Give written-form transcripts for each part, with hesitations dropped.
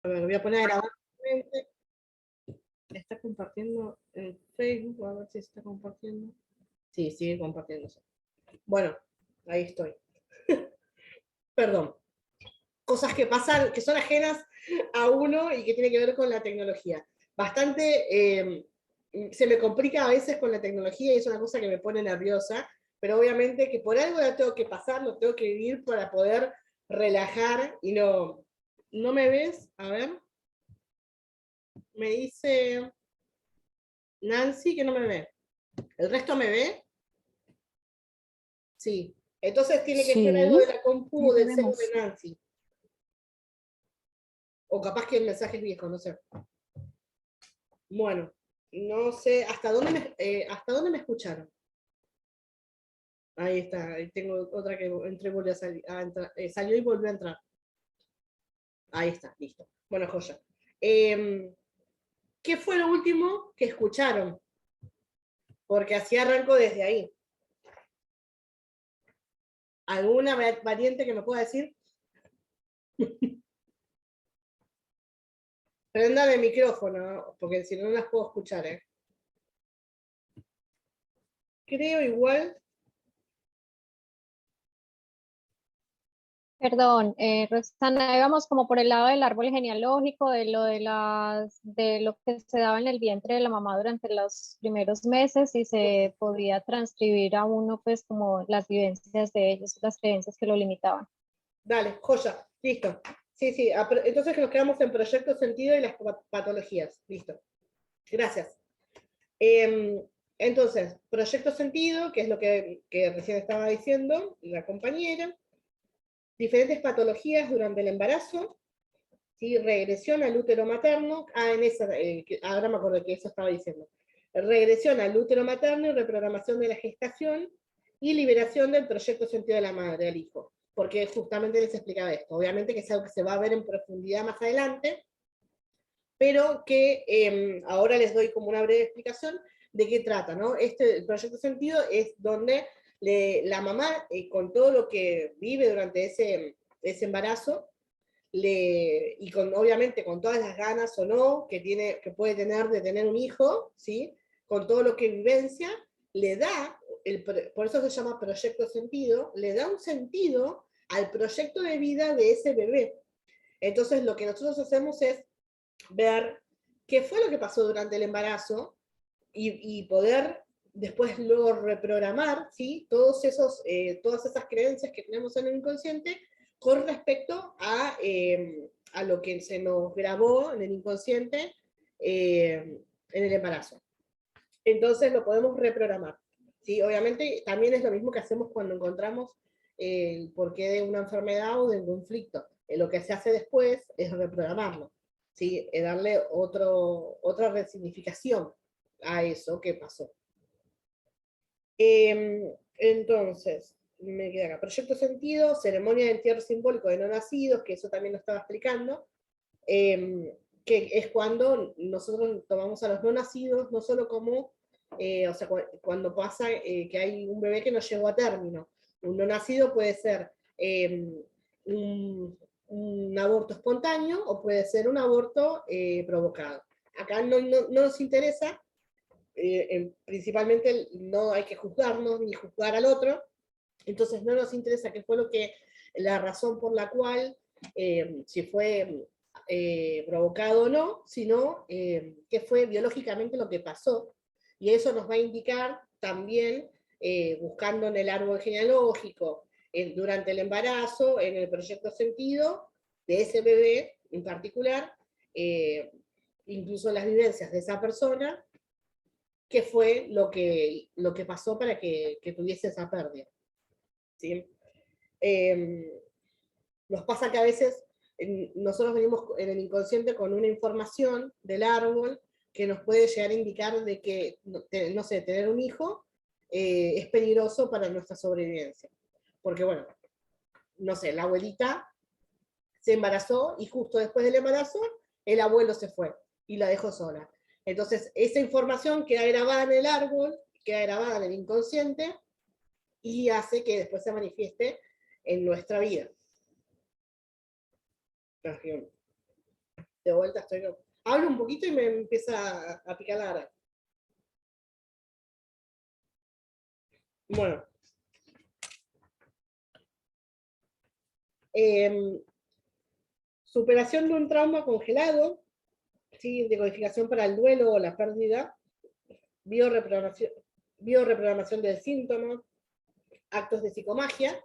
A ver, voy a poner a grabar. Está compartiendo en Facebook, a ver si está compartiendo. Sí, sigue compartiéndose. Bueno, ahí estoy. Perdón. Cosas que pasan, que son ajenas a uno y que tiene que ver con la tecnología. Bastante, se me complica a veces con la tecnología y es una cosa que me pone nerviosa, pero obviamente que por algo la tengo que pasar, lo tengo que vivir para poder relajar y no me ves, a ver, me dice Nancy que no me ve. ¿El resto me ve? Sí. Entonces tiene que ser algo Sí, de la compu sí o te del celu de vemos. Nancy. O capaz que el mensaje es viejo, no sé. Bueno, no sé, hasta dónde me escucharon? Ahí está, ahí tengo otra que entré y volvió a salir, salió y volvió a entrar. Ahí está, listo. Bueno, joya. ¿Qué fue lo último que escucharon? Porque así arranco desde ahí. ¿Alguna variante que me pueda decir? Prendan el micrófono, porque si no, no las puedo escuchar, ¿eh? Creo igual. Perdón, Roxana, íbamos como por el lado del árbol genealógico, de lo que se daba en el vientre de la mamá durante los primeros meses y se podía transcribir a uno pues como las vivencias de ellos, las creencias que lo limitaban. Dale, joya, listo. Sí, sí, entonces nos quedamos en proyecto sentido y las patologías. Listo. Gracias. Entonces, proyecto sentido, que es lo que recién estaba diciendo la compañera, diferentes patologías durante el embarazo, ¿sí? Regresión al útero materno, ahora me acuerdo que eso estaba diciendo, regresión al útero materno y reprogramación de la gestación y liberación del proyecto sentido de la madre al hijo, porque justamente les explicaba esto, obviamente que es algo que se va a ver en profundidad más adelante, pero que ahora les doy como una breve explicación de qué trata, ¿no? El proyecto sentido es donde la mamá, con todo lo que vive durante ese embarazo, y obviamente con todas las ganas o no que puede tener de tener un hijo, ¿sí? Con todo lo que vivencia, le da, por eso se llama proyecto sentido, le da un sentido al proyecto de vida de ese bebé. Entonces lo que nosotros hacemos es ver qué fue lo que pasó durante el embarazo y poder después luego reprogramar, ¿sí? Todas esas creencias que tenemos en el inconsciente con respecto a lo que se nos grabó en el inconsciente en el embarazo. Entonces lo podemos reprogramar. ¿Sí? Obviamente también es lo mismo que hacemos cuando encontramos el porqué de una enfermedad o de un conflicto. Lo que se hace después es reprogramarlo, ¿sí? Darle otra resignificación a eso que pasó. Entonces, me queda acá. Proyecto sentido, ceremonia de entierro simbólico de no nacidos, que eso también lo estaba explicando, que es cuando nosotros tomamos a los no nacidos, no solo como, o sea, cuando pasa que hay un bebé que no llegó a término. Un no nacido puede ser un aborto espontáneo o puede ser un aborto provocado. Acá no nos interesa principalmente no hay que juzgarnos ni juzgar al otro, entonces no nos interesa qué fue la razón por la cual, si fue provocado o no, sino qué fue biológicamente lo que pasó, y eso nos va a indicar también, buscando en el árbol genealógico, durante el embarazo, en el proyecto sentido de ese bebé en particular, incluso las vivencias de esa persona, qué fue lo que pasó para que tuviese esa pérdida. ¿Sí? Nos pasa que a veces nosotros venimos en el inconsciente con una información del árbol que nos puede llegar a indicar de que, no sé, tener un hijo es peligroso para nuestra sobrevivencia. Porque, bueno, no sé, la abuelita se embarazó y justo después del embarazo el abuelo se fue y la dejó sola. Entonces, esa información queda grabada en el árbol, queda grabada en el inconsciente y hace que después se manifieste en nuestra vida. de vuelta estoy... Hablo un poquito y me empieza a picar la garganta. Bueno. Superación de un trauma congelado, ¿sí? Decodificación para el duelo o la pérdida, bioreprogramación del síntoma, actos de psicomagia,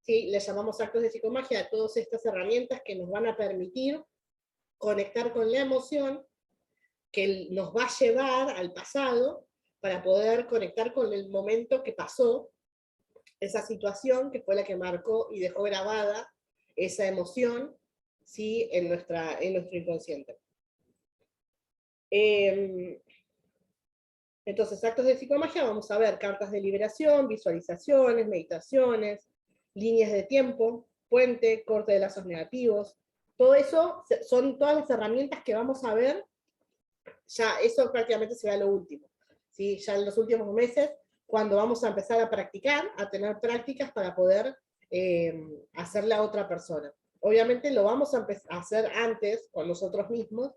¿sí? Le llamamos actos de psicomagia a todas estas herramientas que nos van a permitir conectar con la emoción, que nos va a llevar al pasado para poder conectar con el momento que pasó, esa situación que fue la que marcó y dejó grabada esa emoción, ¿sí? en nuestro inconsciente. Entonces, actos de psicomagia, vamos a ver cartas de liberación, visualizaciones, meditaciones, líneas de tiempo, puente, corte de lazos negativos. Todo eso son todas las herramientas que vamos a ver. Ya eso prácticamente será lo último, ¿sí? Ya en los últimos meses, cuando vamos a empezar a practicar, a tener prácticas para poder hacerle a otra persona. Obviamente lo vamos a hacer antes con nosotros mismos,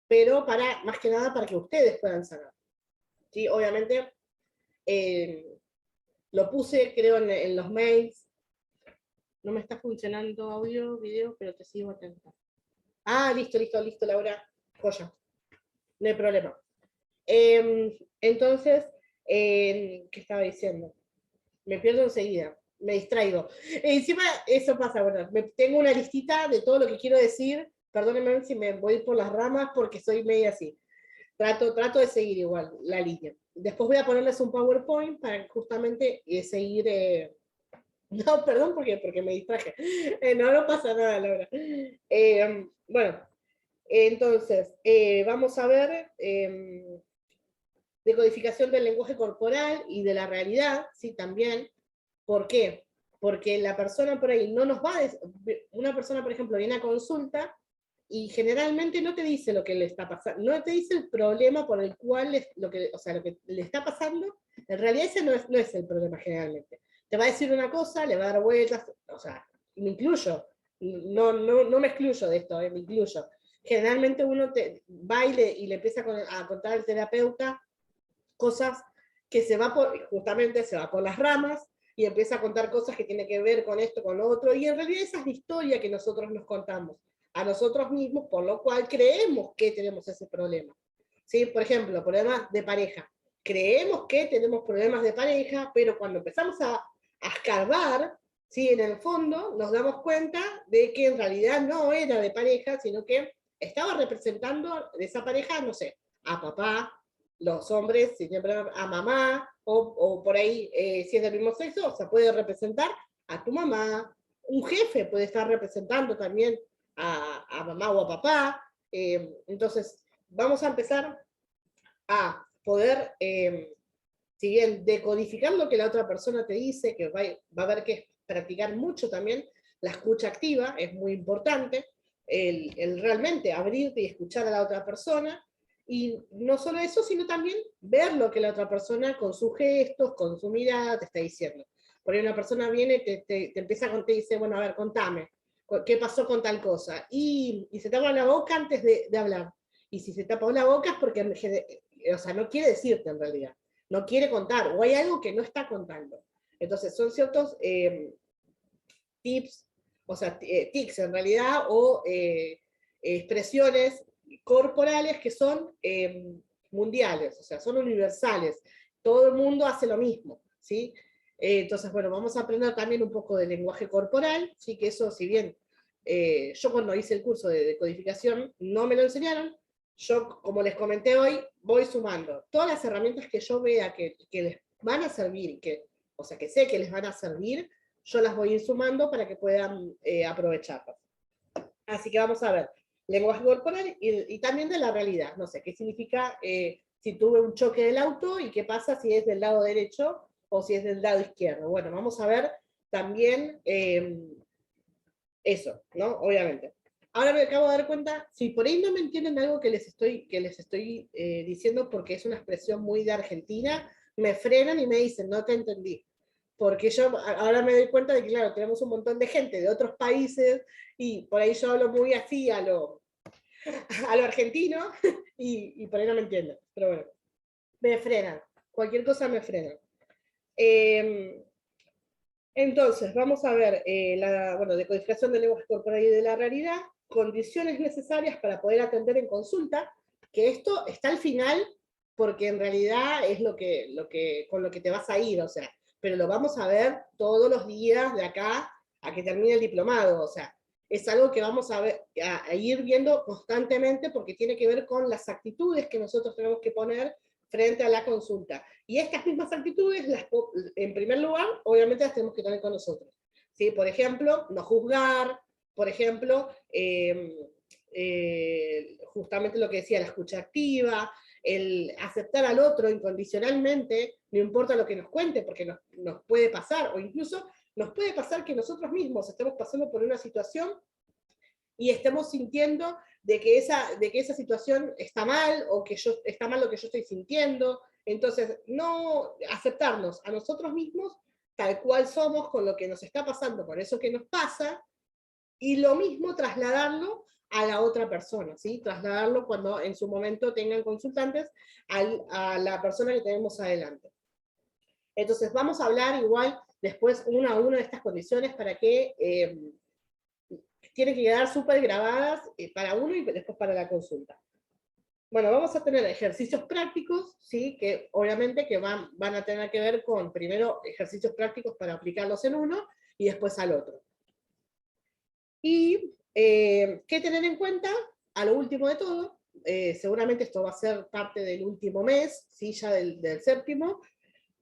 pero más que nada para que ustedes puedan sanar. ¿Sí? Obviamente lo puse, creo, en los mails. No me está funcionando audio, video, pero te sigo atenta. Ah, listo, Laura. Joya. No hay problema. Entonces, ¿qué estaba diciendo? Me pierdo enseguida, me distraigo. Encima, eso pasa, bueno, tengo una listita de todo lo que quiero decir. Perdónenme si me voy por las ramas porque soy media así. Trato de seguir igual la línea. Después voy a ponerles un PowerPoint para justamente seguir... No, perdón, porque me distraje. No pasa nada, Laura. Bueno, entonces, vamos a ver decodificación del lenguaje corporal y de la realidad, sí, también. ¿Por qué? Porque la persona por ahí no nos va a... Una persona, por ejemplo, viene a consulta y generalmente no te dice lo que le está pasando, no te dice el problema por el cual, lo que le está pasando, en realidad ese no es el problema generalmente. Te va a decir una cosa, le va a dar vueltas, o sea, me incluyo, no me excluyo de esto, me incluyo. Generalmente uno va y le empieza a contar al terapeuta cosas que justamente se va por las ramas, y empieza a contar cosas que tienen que ver con esto, con lo otro, y en realidad esa es la historia que nosotros nos contamos a nosotros mismos, por lo cual creemos que tenemos ese problema. ¿Sí? Por ejemplo, problemas de pareja. Creemos que tenemos problemas de pareja, pero cuando empezamos a escarbar, ¿sí? En el fondo nos damos cuenta de que en realidad no era de pareja, sino que estaba representando de esa pareja, no sé, a papá, los hombres siempre a mamá, o por ahí, si es del mismo sexo, o sea, puede representar a tu mamá. Un jefe puede estar representando también a mamá o a papá. Entonces, vamos a empezar a poder, si bien decodificar lo que la otra persona te dice, que va a haber que practicar mucho también, la escucha activa es muy importante, el realmente abrirte y escuchar a la otra persona, y no solo eso, sino también ver lo que la otra persona con sus gestos, con su mirada te está diciendo. Por ahí una persona viene, te empieza a contar, te dice, bueno, a ver, contame, ¿qué pasó con tal cosa? Y se tapa la boca antes de hablar. Y si se tapa la boca es porque, o sea, no quiere decirte en realidad, no quiere contar, o hay algo que no está contando. Entonces son ciertos tips, o sea, tics en realidad, o expresiones corporales que son mundiales, o sea, son universales. Todo el mundo hace lo mismo, ¿sí? Entonces, bueno, vamos a aprender también un poco de lenguaje corporal, ¿sí? Que eso, si bien yo cuando hice el curso de decodificación no me lo enseñaron, yo, como les comenté hoy, voy sumando todas las herramientas que yo vea que les van a servir, o sea, que sé que les van a servir, yo las voy a ir sumando para que puedan aprovecharlas. Así que vamos a ver lenguaje corporal y también de la realidad. No sé, qué significa si tuve un choque del auto y qué pasa si es del lado derecho o si es del lado izquierdo. Bueno, vamos a ver también eso, ¿no? Obviamente. Ahora me acabo de dar cuenta, si por ahí no me entienden algo que les estoy diciendo porque es una expresión muy de Argentina, me frenan y me dicen, no te entendí. Porque yo ahora me doy cuenta de que, claro, tenemos un montón de gente de otros países y por ahí yo hablo muy así a lo a lo argentino y por ahí no me entienden. Pero bueno, me frenan. Cualquier cosa me frena. Entonces, vamos a ver decodificación de lenguaje corporal y de la realidad, condiciones necesarias para poder atender en consulta, que esto está al final, porque en realidad es con lo que te vas a ir, o sea, pero lo vamos a ver todos los días de acá a que termine el diplomado, o sea, es algo que vamos a ir viendo constantemente porque tiene que ver con las actitudes que nosotros tenemos que poner frente a la consulta. Y estas mismas actitudes, en primer lugar, obviamente las tenemos que tener con nosotros. ¿Sí? Por ejemplo, no juzgar, por ejemplo, justamente lo que decía, la escucha activa, el aceptar al otro incondicionalmente, no importa lo que nos cuente, porque nos puede pasar, o incluso nos puede pasar que nosotros mismos estemos pasando por una situación y estemos sintiendo de que esa situación está mal, o que está mal lo que yo estoy sintiendo. Entonces, no aceptarnos a nosotros mismos tal cual somos, con lo que nos está pasando, con eso que nos pasa, y lo mismo trasladarlo a la otra persona, ¿sí? Trasladarlo cuando en su momento tengan consultantes a la persona que tenemos adelante. Entonces, vamos a hablar igual después una a una de estas condiciones para que tienen que quedar súper grabadas para uno y después para la consulta. Bueno, vamos a tener ejercicios prácticos, ¿sí? Que obviamente que van a tener que ver con, primero, ejercicios prácticos para aplicarlos en uno y después al otro. Y, ¿qué tener en cuenta? A lo último de todo, seguramente esto va a ser parte del último mes, ¿sí? Ya del séptimo,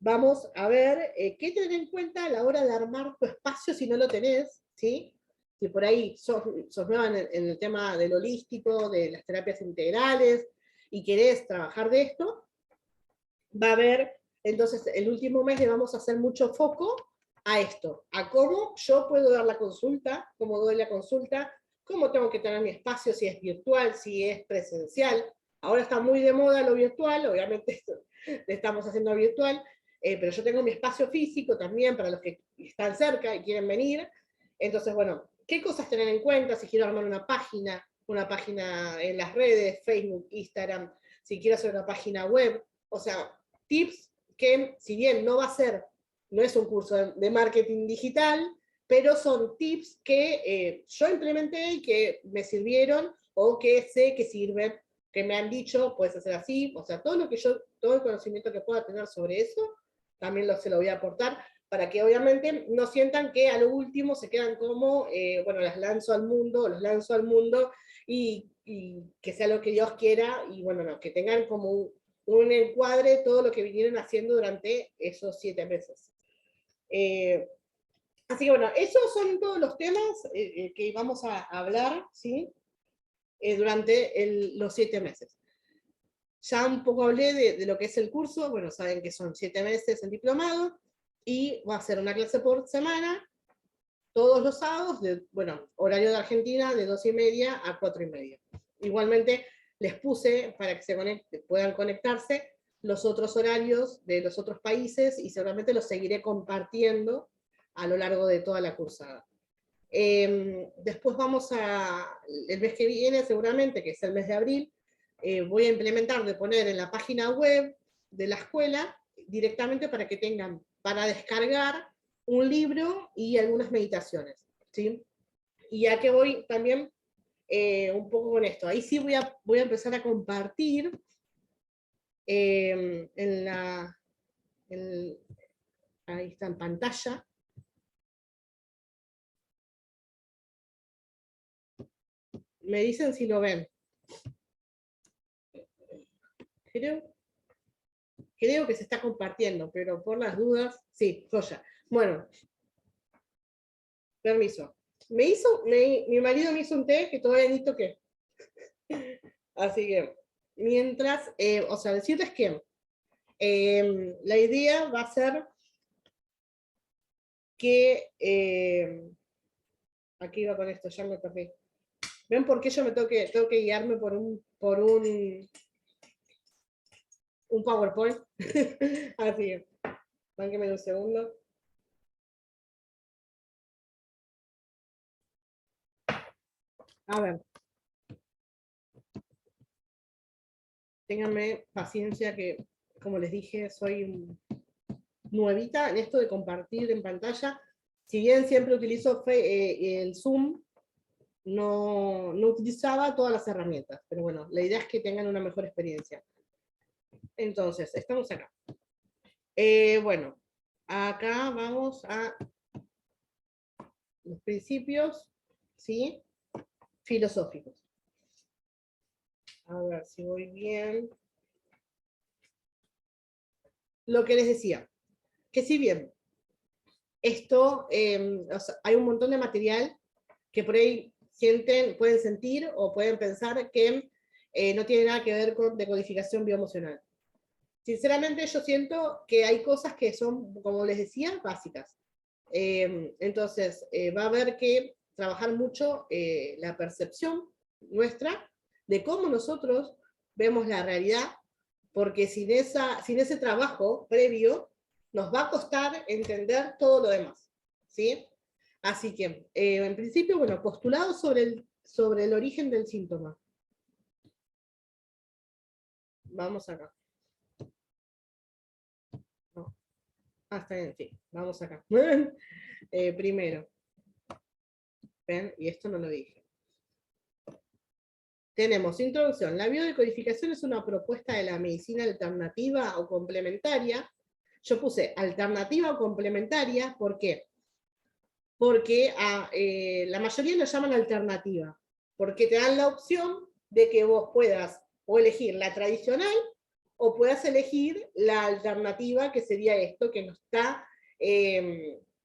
vamos a ver qué tener en cuenta a la hora de armar tu espacio si no lo tenés, ¿sí? Si por ahí sos nueva en el tema del holístico, de las terapias integrales, y querés trabajar de esto, va a haber, entonces el último mes le vamos a hacer mucho foco a esto, a cómo yo puedo dar la consulta, cómo doy la consulta, cómo tengo que tener mi espacio, si es virtual, si es presencial. Ahora está muy de moda lo virtual, obviamente esto le estamos haciendo virtual, pero yo tengo mi espacio físico también para los que están cerca y quieren venir. Entonces, bueno, ¿qué cosas tener en cuenta si quiero armar una página en las redes, Facebook, Instagram, si quiero hacer una página web? O sea, tips que, si bien no es un curso de marketing digital, pero son tips que yo implementé y que me sirvieron, o que sé que sirven, que me han dicho, puedes hacer así, o sea, todo el conocimiento que pueda tener sobre eso, también se lo voy a aportar, para que obviamente no sientan que a lo último se quedan como, bueno, los lanzo al mundo, y que sea lo que Dios quiera, y bueno, no, que tengan como un encuadre de todo lo que vinieron haciendo durante esos 7 meses. Así que bueno, esos son todos los temas que vamos a hablar, ¿sí? Durante los 7 meses. Ya un poco hablé de lo que es el curso, bueno, saben que son 7 meses el diplomado, y va a ser una clase por semana, todos los sábados, horario de Argentina, de 2:30 a 4:30. Igualmente, les puse para que puedan conectarse los otros horarios de los otros países, y seguramente los seguiré compartiendo a lo largo de toda la cursada. Después el mes que viene, seguramente, que es el mes de abril, voy a implementar de poner en la página web de la escuela directamente para que tengan para descargar un libro y algunas meditaciones, ¿sí? Y ya que voy también un poco con esto, ahí sí voy a empezar a compartir ahí está en pantalla. Me dicen si lo ven. Creo que se está compartiendo, pero por las dudas, sí, joya. Bueno, permiso. Mi marido me hizo un té que todavía ni toqué. Así que, mientras, o sea, decirles que la idea va a ser que, aquí iba con esto, ya me perdí. ¿Ven por qué yo tengo que guiarme por un PowerPoint? Así que, dánqueme un segundo. A ver. ténganme paciencia que, como les dije, soy nuevita en esto de compartir en pantalla. Si bien siempre utilizo el Zoom, no utilizaba todas las herramientas, pero bueno, la idea es que tengan una mejor experiencia. Entonces, estamos acá. Bueno, acá vamos a los principios, ¿sí? Filosóficos. A ver si voy bien. Lo que les decía, que si bien esto, o sea, hay un montón de material que por ahí pueden sentir o pueden pensar que no tiene nada que ver con decodificación bioemocional. Sinceramente yo siento que hay cosas que son, como les decía, básicas. Entonces, va a haber que trabajar mucho la percepción nuestra de cómo nosotros vemos la realidad, porque sin ese trabajo previo, nos va a costar entender todo lo demás, ¿sí? Así que, en principio, bueno, postulado sobre el origen del síntoma. Vamos acá. No. Está bien, sí, vamos acá. Primero. ¿Ven? Y esto no lo dije. Tenemos introducción. La biodecodificación es una propuesta de la medicina alternativa o complementaria. Yo puse alternativa o complementaria, ¿por qué? Porque la mayoría lo llaman alternativa, porque te dan la opción de que vos puedas o elegir la tradicional o puedas elegir la alternativa, que sería esto, que no está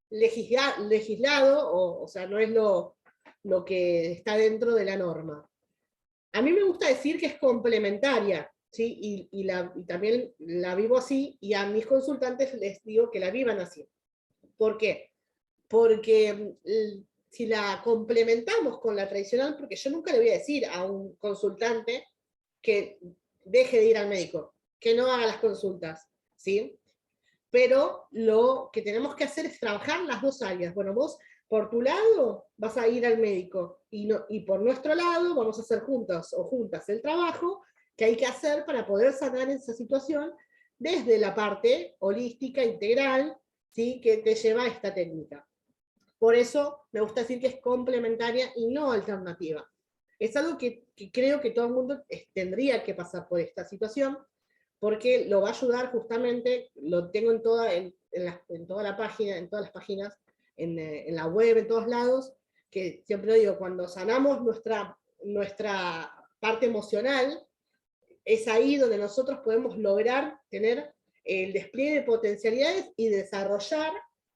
legislado, o sea, no es lo que está dentro de la norma. A mí me gusta decir que es complementaria, ¿sí? Y también la vivo así, y a mis consultantes les digo que la vivan así. ¿Por qué? Porque si la complementamos con la tradicional, porque yo nunca le voy a decir a un consultante que deje de ir al médico, que no haga las consultas, ¿sí? Pero lo que tenemos que hacer es trabajar las dos áreas. Bueno, vos por tu lado vas a ir al médico y por nuestro lado vamos a hacer juntos o juntas el trabajo que hay que hacer para poder sanar esa situación desde la parte holística, integral, ¿sí? Que te lleva a esta técnica. Por eso me gusta decir que es complementaria y no alternativa. Es algo que creo que todo el mundo tendría que pasar por esta situación, porque lo va a ayudar justamente, lo tengo en toda la página, en todas las páginas, en la web, en todos lados, que siempre digo, cuando sanamos nuestra parte emocional, es ahí donde nosotros podemos lograr tener el despliegue de potencialidades y desarrollar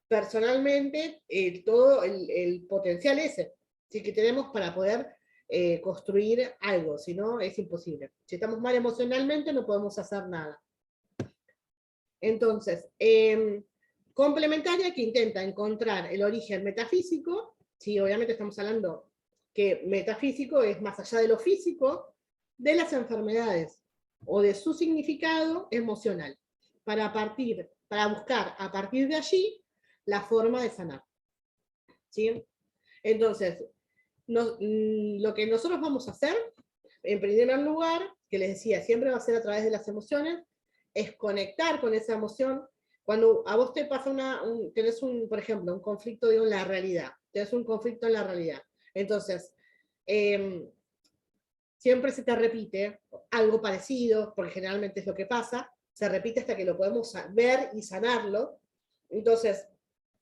personalmente todo el potencial ese, ¿sí? Que tenemos para poder construir algo, si no es imposible. Si estamos mal emocionalmente no podemos hacer nada. Entonces, complementaria que intenta encontrar el origen metafísico, ¿sí? Obviamente estamos hablando que metafísico es más allá de lo físico, de las enfermedades o de su significado emocional, para buscar a partir de allí la forma de sanar, ¿sí? Entonces, lo que nosotros vamos a hacer, en primer lugar, que les decía, siempre va a ser a través de las emociones, es conectar con esa emoción. Cuando a vos te pasa tenés por ejemplo, un conflicto en la realidad, tenés un conflicto en la realidad, entonces, siempre se te repite algo parecido, porque generalmente es lo que pasa, se repite hasta que lo podemos ver y sanarlo, entonces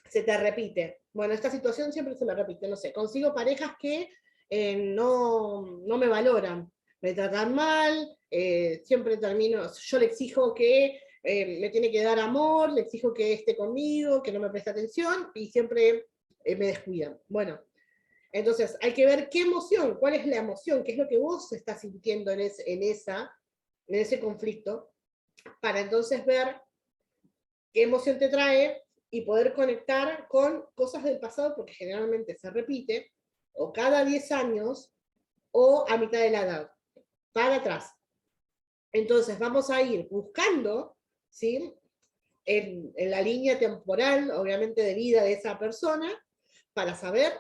se te repite. Bueno, esta situación siempre se me repite, no sé, consigo parejas que no me valoran, me tratan mal, siempre termino, yo le exijo que me tiene que dar amor, le exijo que esté conmigo, que no me preste atención, y siempre me descuidan. Bueno, entonces hay que ver qué emoción, cuál es la emoción, qué es lo que vos estás sintiendo en ese conflicto, para entonces ver qué emoción te trae y poder conectar con cosas del pasado, porque generalmente se repite, o cada 10 años, o a mitad de la edad, para atrás. Entonces vamos a ir buscando, ¿sí? En la línea temporal, obviamente de vida de esa persona, para saber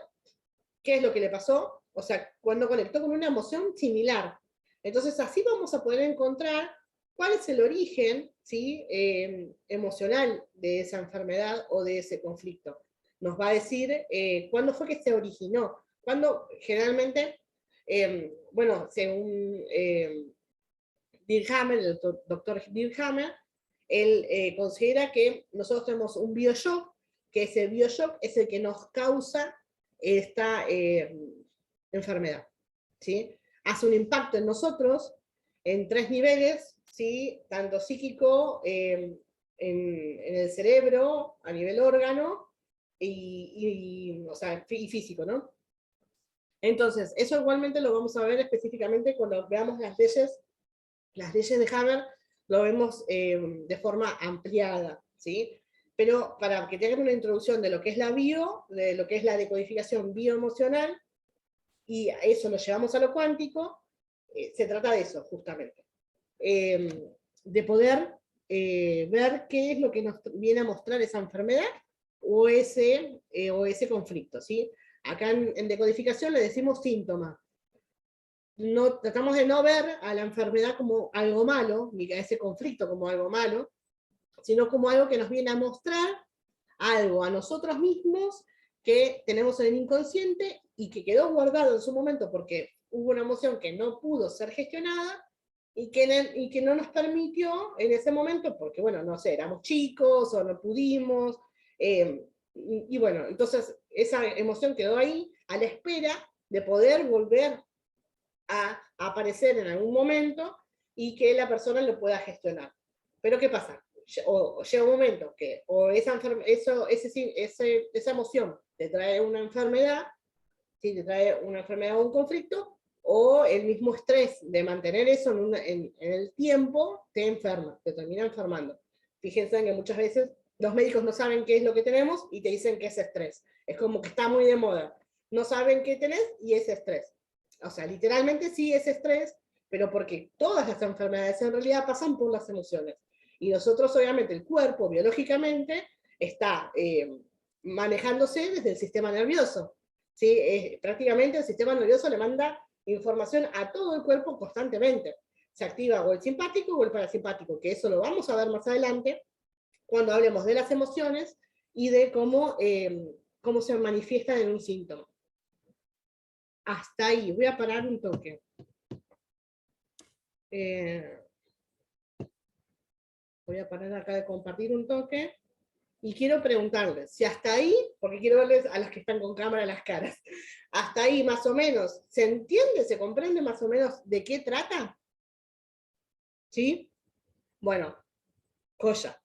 qué es lo que le pasó, o sea, cuando conectó con una emoción similar. Entonces así vamos a poder encontrar cuál es el origen, ¿sí? Emocional de esa enfermedad o de ese conflicto. Nos va a decir cuándo fue que se originó. Cuando generalmente, bueno, según Dirkhammer, el doctor Dirkhammer, él considera que nosotros tenemos un bioshock, que ese bioshock es el que nos causa esta enfermedad, ¿sí? Hace un impacto en nosotros en 3 niveles, ¿sí? Tanto psíquico, en el cerebro, a nivel órgano, o sea, y físico, ¿no? Entonces, eso igualmente lo vamos a ver específicamente cuando veamos las leyes de Hammer, lo vemos de forma ampliada, ¿sí? Pero para que tengan una introducción de lo que es de lo que es la decodificación bioemocional, y eso lo llevamos a lo cuántico, se trata de eso, justamente. De poder ver qué es lo que nos viene a mostrar esa enfermedad o ese conflicto, ¿sí? Acá en decodificación le decimos síntoma. No, tratamos de no ver a la enfermedad como algo malo, ni a ese conflicto como algo malo, sino como algo que nos viene a mostrar algo a nosotros mismos que tenemos en el inconsciente y que quedó guardado en su momento porque hubo una emoción que no pudo ser gestionada y que no nos permitió en ese momento, porque bueno, no sé, éramos chicos o no pudimos, y bueno, entonces esa emoción quedó ahí a la espera de poder volver a aparecer en algún momento y que la persona lo pueda gestionar. Pero ¿qué pasa? O llega un momento que o esa emoción te trae una enfermedad, ¿sí? Te trae una enfermedad o un conflicto, o el mismo estrés de mantener eso en el tiempo te enferma, te termina enfermando. Fíjense que muchas veces los médicos no saben qué es lo que tenemos y te dicen que es estrés. Es como que está muy de moda. No saben qué tenés y es estrés. O sea, literalmente sí es estrés, pero porque todas las enfermedades en realidad pasan por las emociones. Y nosotros, obviamente, el cuerpo, biológicamente, está manejándose desde el sistema nervioso. ¿Sí? Prácticamente el sistema nervioso le manda información a todo el cuerpo constantemente. Se activa o el simpático o el parasimpático, que eso lo vamos a ver más adelante cuando hablemos de las emociones y de cómo se manifiestan en un síntoma. Hasta ahí, voy a parar un toque. Voy a parar acá de compartir un toque. Y quiero preguntarles, si hasta ahí, porque quiero verles a las que están con cámara las caras, hasta ahí más o menos, ¿se entiende, se comprende más o menos de qué trata? ¿Sí? Bueno, joya.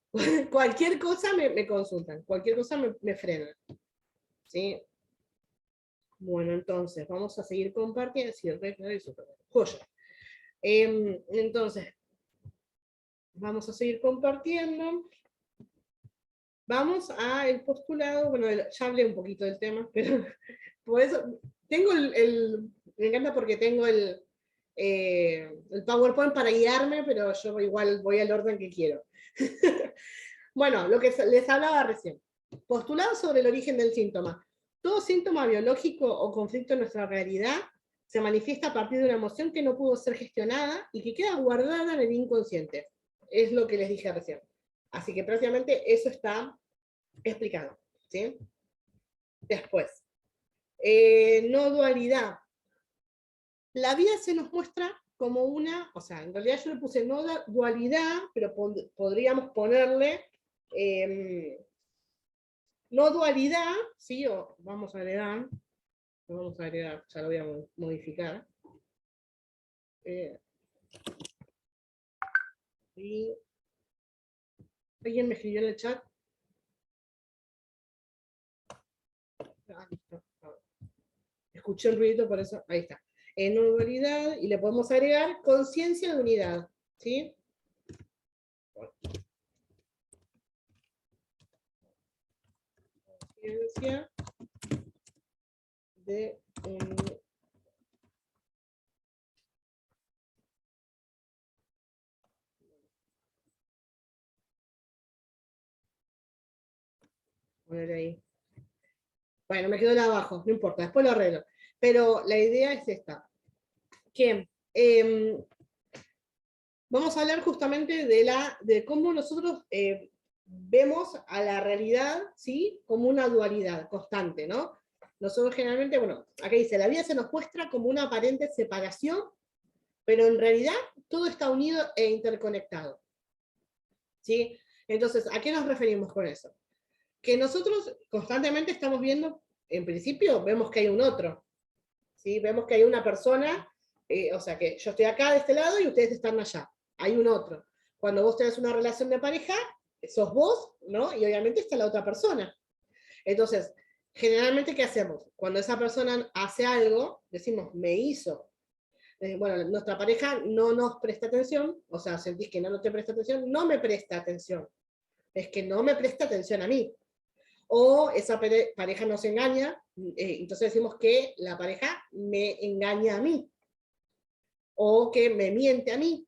Cualquier cosa me consultan, cualquier cosa me frenan. ¿Sí? Bueno, entonces, vamos a seguir compartiendo. Sí, joya. Entonces, vamos a seguir compartiendo. Vamos al postulado, bueno, ya hablé un poquito del tema, pero por eso tengo me encanta porque tengo el PowerPoint para guiarme, pero yo igual voy al orden que quiero. Bueno, lo que les hablaba recién. Postulado sobre el origen del síntoma. Todo síntoma biológico o conflicto en nuestra realidad se manifiesta a partir de una emoción que no pudo ser gestionada y que queda guardada en el inconsciente. Es lo que les dije recién. Así que prácticamente eso está explicado. ¿Sí? Después, no dualidad. La vida se nos muestra como una, o sea, en realidad yo le puse no dualidad, pero podríamos ponerle no dualidad, ¿sí? O vamos a agregar, ya lo voy a modificar. Y alguien me escribió en el chat. Listo. Escuché el ruido, por eso, ahí está. No dualidad, y le podemos agregar conciencia de unidad, ¿sí? Conciencia de unidad. Poner ahí. Bueno, me quedó la abajo, no importa, después lo arreglo. Pero la idea es esta, que vamos a hablar justamente de cómo nosotros vemos a la realidad, ¿sí? Como una dualidad constante, ¿no? Nosotros generalmente, bueno, acá dice, la vida se nos muestra como una aparente separación, pero en realidad todo está unido e interconectado, ¿sí? Entonces, ¿a qué nos referimos con eso? Que nosotros constantemente estamos viendo, en principio, vemos que hay un otro, ¿sí? Vemos que hay una persona, o sea, que yo estoy acá de este lado y ustedes están allá, hay un otro. Cuando vos tenés una relación de pareja, sos vos, ¿no? Y obviamente está la otra persona. Entonces, generalmente, ¿qué hacemos? Cuando esa persona hace algo, decimos, me hizo. Bueno, nuestra pareja no nos presta atención, o sea, sentís que no te presta atención, no me presta atención. Es que no me presta atención a mí. O esa pareja nos engaña, entonces decimos que la pareja me engaña a mí, o que me miente a mí,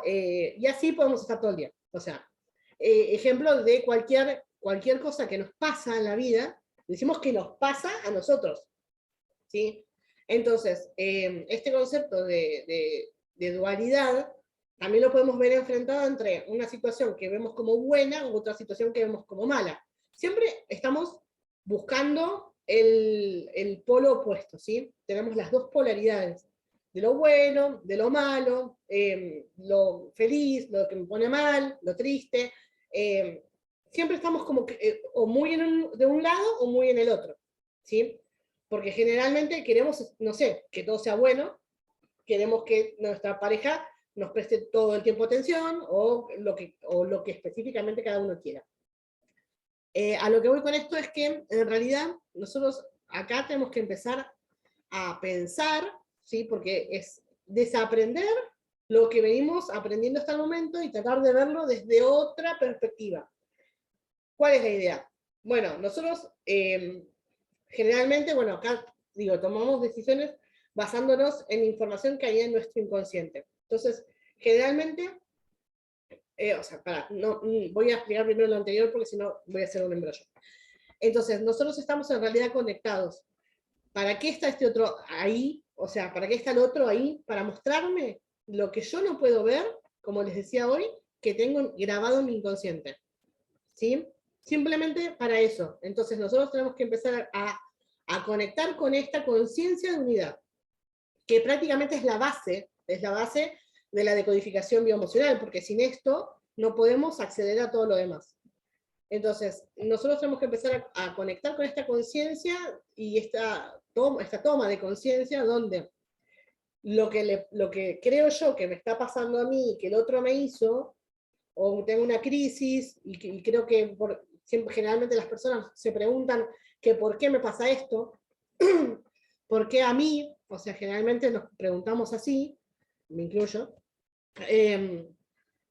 y así podemos estar todo el día. O sea, ejemplo de cualquier cosa que nos pasa en la vida, decimos que nos pasa a nosotros, ¿sí? Entonces, este concepto de dualidad también lo podemos ver enfrentado entre una situación que vemos como buena u otra situación que vemos como mala. Siempre estamos buscando el polo opuesto, ¿sí? Tenemos las dos polaridades, de lo bueno, de lo malo, lo feliz, lo que me pone mal, lo triste. Siempre estamos como que, o muy de un lado o muy en el otro, ¿sí? Porque generalmente queremos, no sé, que todo sea bueno, queremos que nuestra pareja nos preste todo el tiempo atención o lo que específicamente cada uno quiera. A lo que voy con esto es que en realidad nosotros acá tenemos que empezar a pensar, ¿sí? Porque es desaprender lo que venimos aprendiendo hasta el momento y tratar de verlo desde otra perspectiva. ¿Cuál es la idea? Bueno, nosotros generalmente, bueno, acá digo, tomamos decisiones basándonos en información que hay en nuestro inconsciente. Entonces, generalmente, o sea, voy a explicar primero lo anterior porque si no voy a hacer un embrollo. Entonces, nosotros estamos en realidad conectados. ¿Para qué está este otro ahí? O sea, ¿para qué está el otro ahí? Para mostrarme lo que yo no puedo ver, como les decía hoy, que tengo grabado en mi inconsciente. ¿Sí? Simplemente para eso. Entonces nosotros tenemos que empezar a conectar con esta conciencia de unidad, que prácticamente es la base de la decodificación bioemocional, porque sin esto no podemos acceder a todo lo demás. Entonces, nosotros tenemos que empezar a conectar con esta conciencia y esta toma de conciencia donde lo que creo yo que me está pasando a mí, que el otro me hizo, o tengo una crisis, y creo que siempre, generalmente las personas se preguntan que por qué me pasa esto, por qué a mí, o sea, generalmente nos preguntamos así, me incluyo,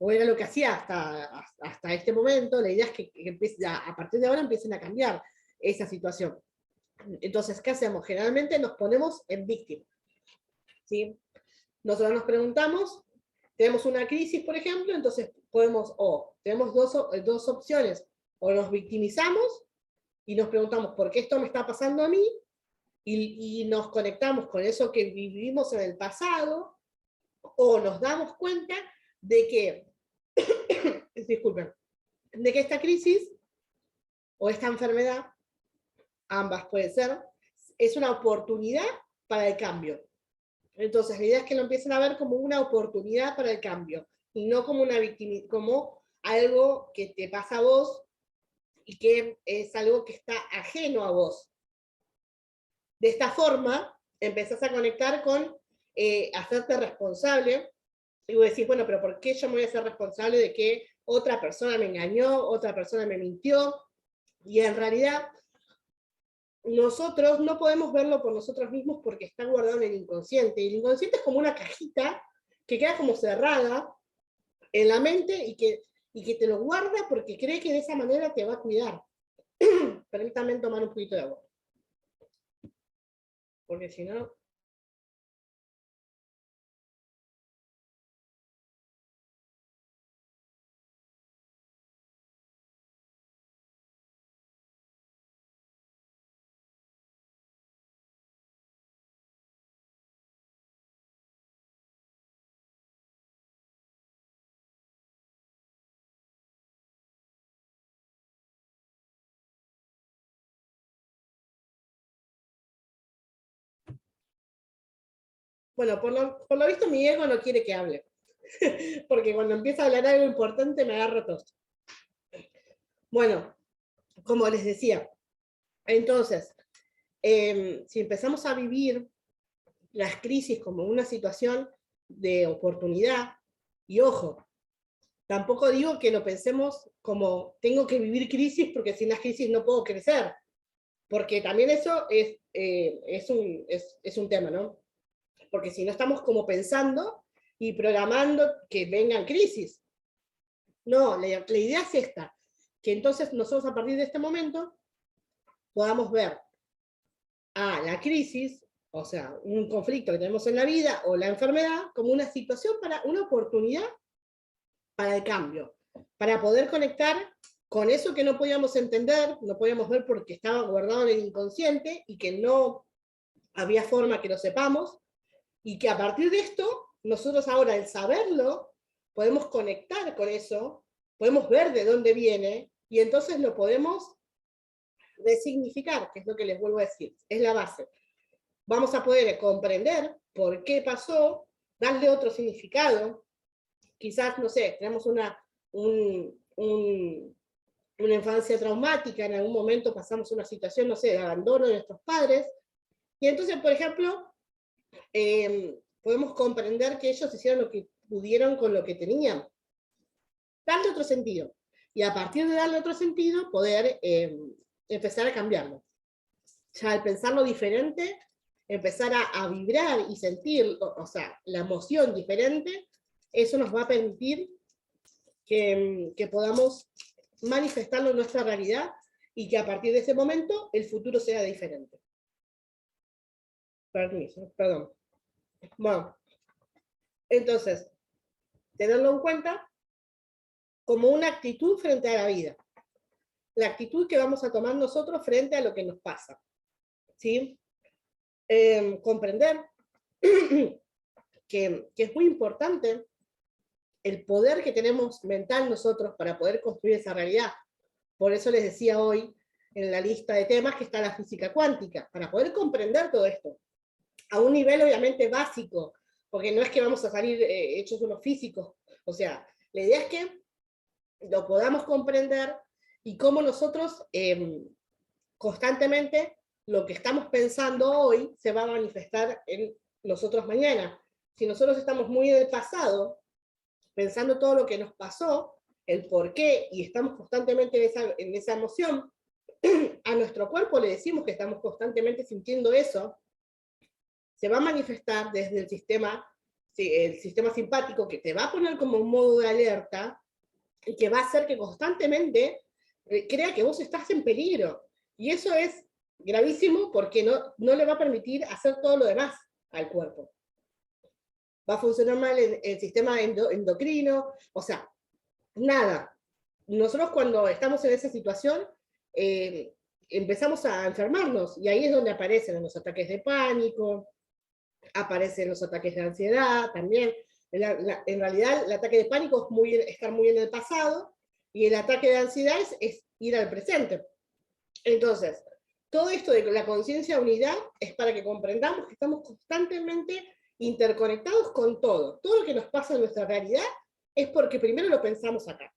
o era lo que hacía hasta este momento, la idea es que a partir de ahora empiecen a cambiar esa situación. Entonces, ¿qué hacemos? Generalmente nos ponemos en víctima, ¿sí? Nosotros nos preguntamos, tenemos una crisis, por ejemplo, entonces tenemos dos opciones, o nos victimizamos y nos preguntamos por qué esto me está pasando a mí, y nos conectamos con eso que vivimos en el pasado, o nos damos cuenta de que, disculpen, de que esta crisis o esta enfermedad, ambas puede ser, es una oportunidad para el cambio. Entonces, la idea es que lo empiecen a ver como una oportunidad para el cambio, y no como como algo que te pasa a vos y que es algo que está ajeno a vos. De esta forma, empezás a conectar con hacerte responsable, y vos decís, bueno, pero ¿por qué yo me voy a hacer responsable de que otra persona me engañó, otra persona me mintió? Y en realidad, nosotros no podemos verlo por nosotros mismos porque está guardado en el inconsciente. Y el inconsciente es como una cajita que queda como cerrada en la mente y que te lo guarda porque cree que de esa manera te va a cuidar. Permítanme tomar un poquito de agua. Porque si no... Bueno, por lo visto mi ego no quiere que hable, porque cuando empieza a hablar algo importante me agarro tos. Bueno, como les decía, entonces, si empezamos a vivir las crisis como una situación de oportunidad, y ojo, tampoco digo que lo pensemos como tengo que vivir crisis porque sin las crisis no puedo crecer, porque también eso es un tema, ¿no? Porque si no estamos como pensando y programando que vengan crisis. No, la idea es esta, que entonces nosotros a partir de este momento podamos ver a la crisis, o sea, un conflicto que tenemos en la vida o la enfermedad, como una situación para una oportunidad para el cambio, para poder conectar con eso que no podíamos entender, no podíamos ver porque estaba guardado en el inconsciente y que no había forma que lo sepamos, y que a partir de esto, nosotros ahora al saberlo, podemos conectar con eso, podemos ver de dónde viene, y entonces lo podemos resignificar, que es lo que les vuelvo a decir, es la base. Vamos a poder comprender por qué pasó, darle otro significado. Quizás, no sé, tenemos una infancia traumática, en algún momento pasamos una situación, no sé, de abandono de nuestros padres, y entonces, por ejemplo, podemos comprender que ellos hicieron lo que pudieron con lo que tenían. Darle otro sentido. Y a partir de darle otro sentido, poder empezar a cambiarlo. Ya al pensarlo diferente, empezar a vibrar y sentir, o sea, la emoción diferente, eso nos va a permitir que podamos manifestarlo en nuestra realidad y que a partir de ese momento el futuro sea diferente. Permiso, perdón. Bueno, entonces, tenerlo en cuenta como una actitud frente a la vida. La actitud que vamos a tomar nosotros frente a lo que nos pasa. ¿Sí? Comprender que es muy importante el poder que tenemos mental nosotros para poder construir esa realidad. Por eso les decía hoy en la lista de temas que está la física cuántica, para poder comprender todo esto, a un nivel obviamente básico, porque no es que vamos a salir hechos unos físicos, o sea, la idea es que lo podamos comprender y cómo nosotros constantemente lo que estamos pensando hoy se va a manifestar en nosotros mañana. Si nosotros estamos muy en el pasado, pensando todo lo que nos pasó, el por qué, y estamos constantemente en esa emoción, a nuestro cuerpo le decimos que estamos constantemente sintiendo eso, se va a manifestar desde el sistema simpático, que te va a poner como un modo de alerta, y que va a hacer que constantemente crea que vos estás en peligro. Y eso es gravísimo porque no le va a permitir hacer todo lo demás al cuerpo. Va a funcionar mal el sistema endocrino, o sea, nada. Nosotros cuando estamos en esa situación, empezamos a enfermarnos, y ahí es donde aparecen los ataques de pánico, aparecen los ataques de ansiedad también. En realidad, el ataque de pánico es estar muy en el pasado, y el ataque de ansiedad es ir al presente. Entonces, todo esto de la conciencia unidad es para que comprendamos que estamos constantemente interconectados con todo. Todo lo que nos pasa en nuestra realidad es porque primero lo pensamos acá.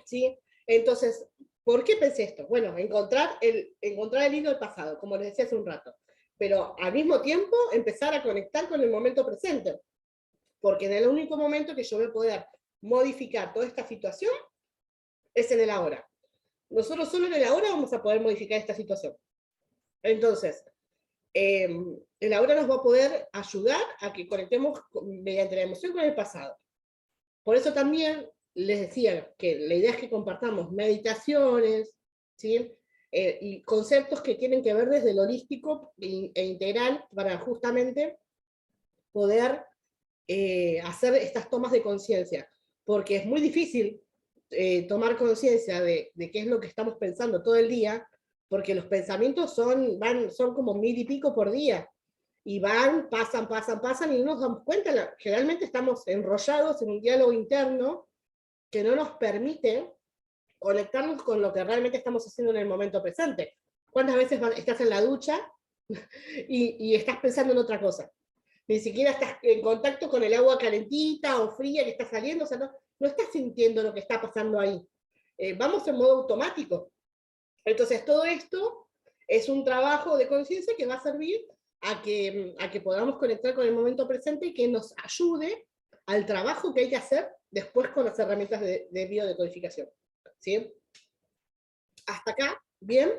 ¿Sí? Entonces, ¿por qué pensé esto? Bueno, encontrar el hilo del pasado, como les decía hace un rato. Pero al mismo tiempo empezar a conectar con el momento presente. Porque en el único momento que yo voy a poder modificar toda esta situación es en el ahora. Nosotros solo en el ahora vamos a poder modificar esta situación. Entonces, el ahora nos va a poder ayudar a que conectemos mediante la emoción con el pasado. Por eso también les decía que la idea es que compartamos meditaciones, ¿sí? Y conceptos que tienen que ver desde lo holístico e integral para justamente poder hacer estas tomas de conciencia, porque es muy difícil tomar conciencia de qué es lo que estamos pensando todo el día, porque los pensamientos son como 1000 y pico por día, y pasan, y no nos damos cuenta. Generalmente estamos enrollados en un diálogo interno que no nos permite conectarnos con lo que realmente estamos haciendo en el momento presente. ¿Cuántas veces estás en la ducha y estás pensando en otra cosa? ni siquiera estás en contacto con el agua calentita o fría que está saliendo, o sea, no estás sintiendo lo que está pasando ahí. Vamos en modo automático. Entonces, todo esto es un trabajo de conciencia que va a servir a que podamos conectar con el momento presente y que nos ayude al trabajo que hay que hacer después con las herramientas de biodecodificación. ¿Sí? Hasta acá, ¿bien?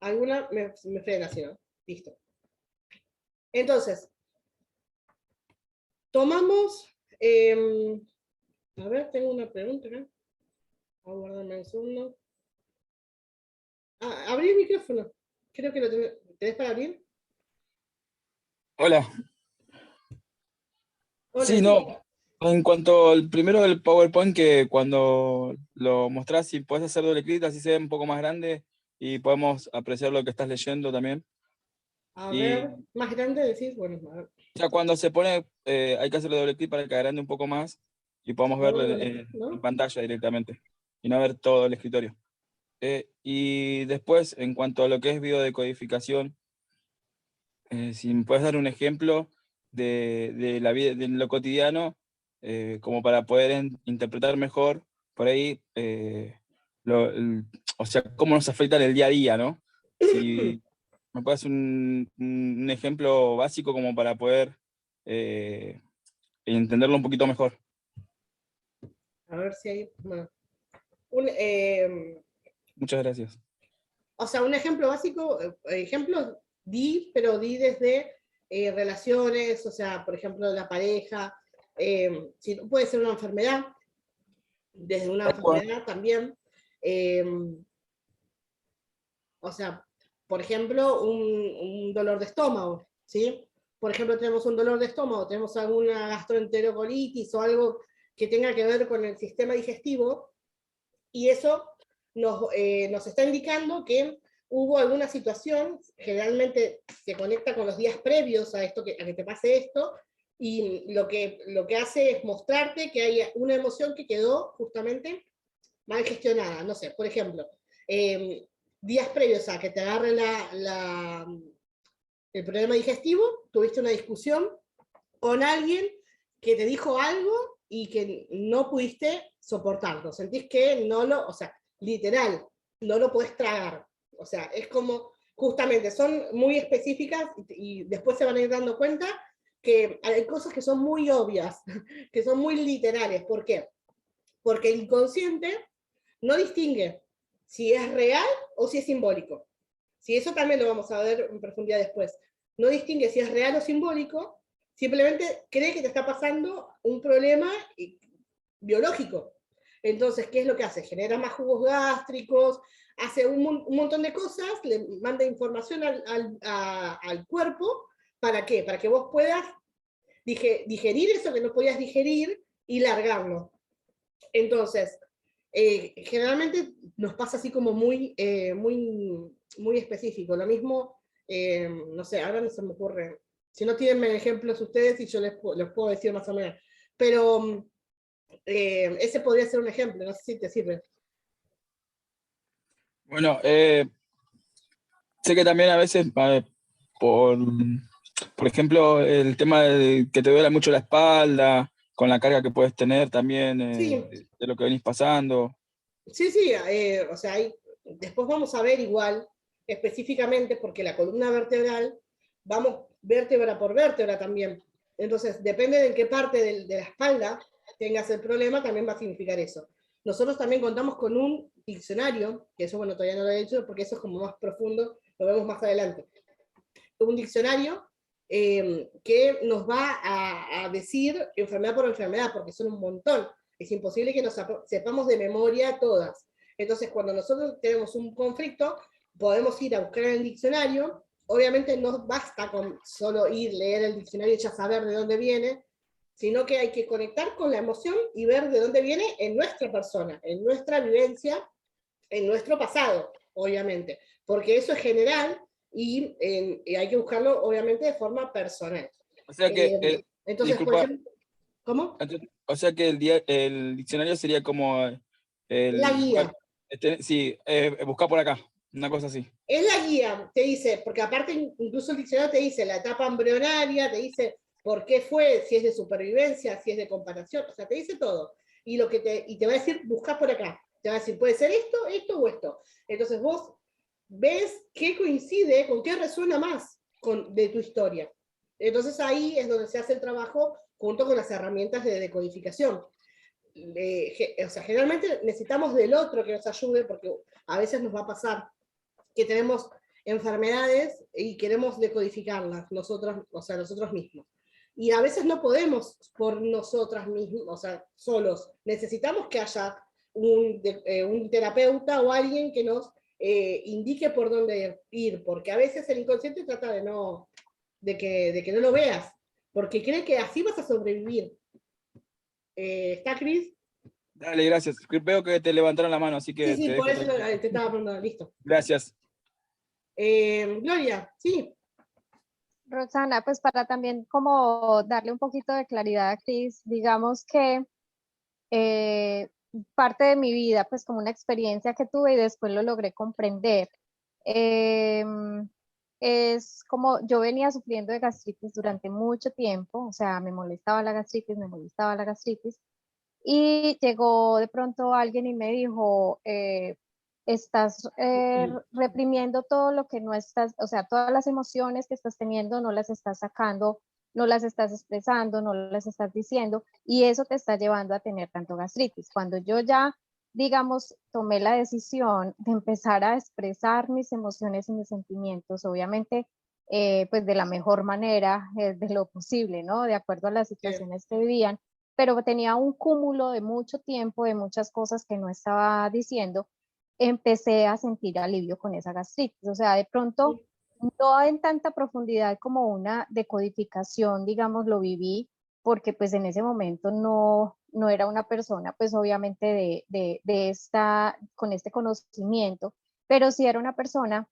Alguna me frena, ¿sí, no? Listo. Entonces, tomamos, a ver, tengo una pregunta acá. Voy a guardarme un segundo. Abrí el micrófono. Creo que lo tenés para abrir. Hola. Hola, Sí, sí. no. En cuanto al primero del PowerPoint, que cuando lo mostrás, si puedes hacer doble clic, así se ve un poco más grande y podemos apreciar lo que estás leyendo también. A Y, ver, más grande decís, bueno, a ver. o sea, cuando se pone, hay que hacerle doble clic para que agrande un poco más y podamos verlo ¿No? en pantalla directamente y no ver todo el escritorio. Y después, en cuanto a lo que es biodecodificación, si me puedes dar un ejemplo de la vida, de lo cotidiano, como para poder interpretar mejor por ahí, o sea, cómo nos afecta en el día a día, ¿no? Si me puedes dar un ejemplo básico como para poder entenderlo un poquito mejor. A ver si hay, bueno. Muchas gracias. O sea, un ejemplo básico, ejemplos pero di desde relaciones, o sea, por ejemplo, la pareja, si puede ser una enfermedad, desde una enfermedad también. O sea, por ejemplo, un dolor de estómago, ¿sí? Por ejemplo, tenemos un dolor de estómago, tenemos alguna gastroenterocolitis o algo que tenga que ver con el sistema digestivo, y eso nos está indicando que hubo alguna situación, generalmente se conecta con los días previos a esto, a que te pase esto, y lo que hace es mostrarte que hay una emoción que quedó justamente mal gestionada. No sé, por ejemplo, días previos a que te agarre el problema digestivo, tuviste una discusión con alguien que te dijo algo y que no pudiste soportarlo. Sentís que no o sea, literal, no lo podés tragar. O sea, es como, justamente, son muy específicas y después se van a ir dando cuenta que hay cosas que son muy obvias, que son muy literales. ¿Por qué? Porque el inconsciente no distingue si es real o si es simbólico. Si eso también lo vamos a ver en profundidad después. No distingue si es real o simbólico, simplemente cree que te está pasando un problema biológico. Entonces, ¿qué es lo que hace? Genera más jugos gástricos, hace un montón de cosas, le manda información al cuerpo. ¿Para qué? Para que vos puedas digerir eso que no podías digerir y largarlo. Entonces, generalmente nos pasa así como muy específico. Lo mismo, no sé, ahora no se me ocurre. Si no tienen ejemplos ustedes y yo les puedo decir más o menos. Pero ese podría ser un ejemplo, no sé si te sirve. Bueno, sé que también a veces, por ejemplo, el tema de que te duela mucho la espalda, con la carga que puedes tener también, Sí. de lo que venís pasando. Sí, o sea, después vamos a ver igual, específicamente, porque la columna vertebral, vamos vértebra por vértebra también. Entonces, depende de qué parte de la espalda tengas el problema, también va a significar eso. Nosotros también contamos con un diccionario, que eso, bueno, todavía no lo he hecho, porque eso es como más profundo, lo vemos más adelante. Un diccionario que nos va a decir enfermedad por enfermedad, porque son un montón. Es imposible que nos sepamos de memoria todas. Entonces, cuando nosotros tenemos un conflicto, podemos ir a buscar en el diccionario. Obviamente no basta con solo leer el diccionario y ya saber de dónde viene, sino que hay que conectar con la emoción y ver de dónde viene en nuestra persona, en nuestra vivencia, en nuestro pasado, obviamente. Porque eso es general y hay que buscarlo, obviamente, de forma personal. O sea que, Entonces, por disculpa, ejemplo, ¿cómo? o sea que el diccionario sería como La guía. sí, buscar por acá, una cosa así. es la guía, te dice, porque aparte incluso el diccionario te dice la etapa embrionaria, te dice por qué fue, si es de supervivencia, si es de comparación, o sea, te dice todo. Y te va a decir, buscá por acá. Te va a decir, puede ser esto, esto o esto. Entonces vos ves qué coincide, con qué resuena más de tu historia. Entonces ahí es donde se hace el trabajo junto con las herramientas de decodificación. O sea, generalmente necesitamos del otro que nos ayude, porque a veces nos va a pasar que tenemos enfermedades y queremos decodificarlas nosotros, o sea, nosotros mismos. Y a veces no podemos por nosotras mismas, o sea, solos. Necesitamos que haya un terapeuta o alguien que nos indique por dónde ir, porque a veces el inconsciente trata de que no lo veas, porque cree que así vas a sobrevivir. ¿Está, Cris? Dale, gracias. Veo que te levantaron la mano, así que Sí, te por dejo. eso te estaba preguntando, listo. Gracias. Gloria, sí. Roxana, pues para también como darle un poquito de claridad a Cris, digamos que parte de mi vida, pues como una experiencia que tuve y después lo logré comprender. Es como yo venía sufriendo de gastritis durante mucho tiempo, o sea, me molestaba la gastritis, y llegó de pronto alguien y me dijo, estás reprimiendo todo lo que no estás, o sea, todas las emociones que estás teniendo no las estás sacando, no las estás expresando, no las estás diciendo, y eso te está llevando a tener tanto gastritis. Cuando yo ya, digamos, tomé la decisión de empezar a expresar mis emociones y mis sentimientos, obviamente, pues de la mejor manera, de lo posible, ¿no? De acuerdo a las situaciones que vivían, pero tenía un cúmulo de mucho tiempo, de muchas cosas que no estaba diciendo, empecé a sentir alivio con esa gastritis. O sea, de pronto, no en tanta profundidad como una decodificación, digamos, lo viví, porque pues en ese momento no era una persona, pues obviamente con este conocimiento, pero sí era una persona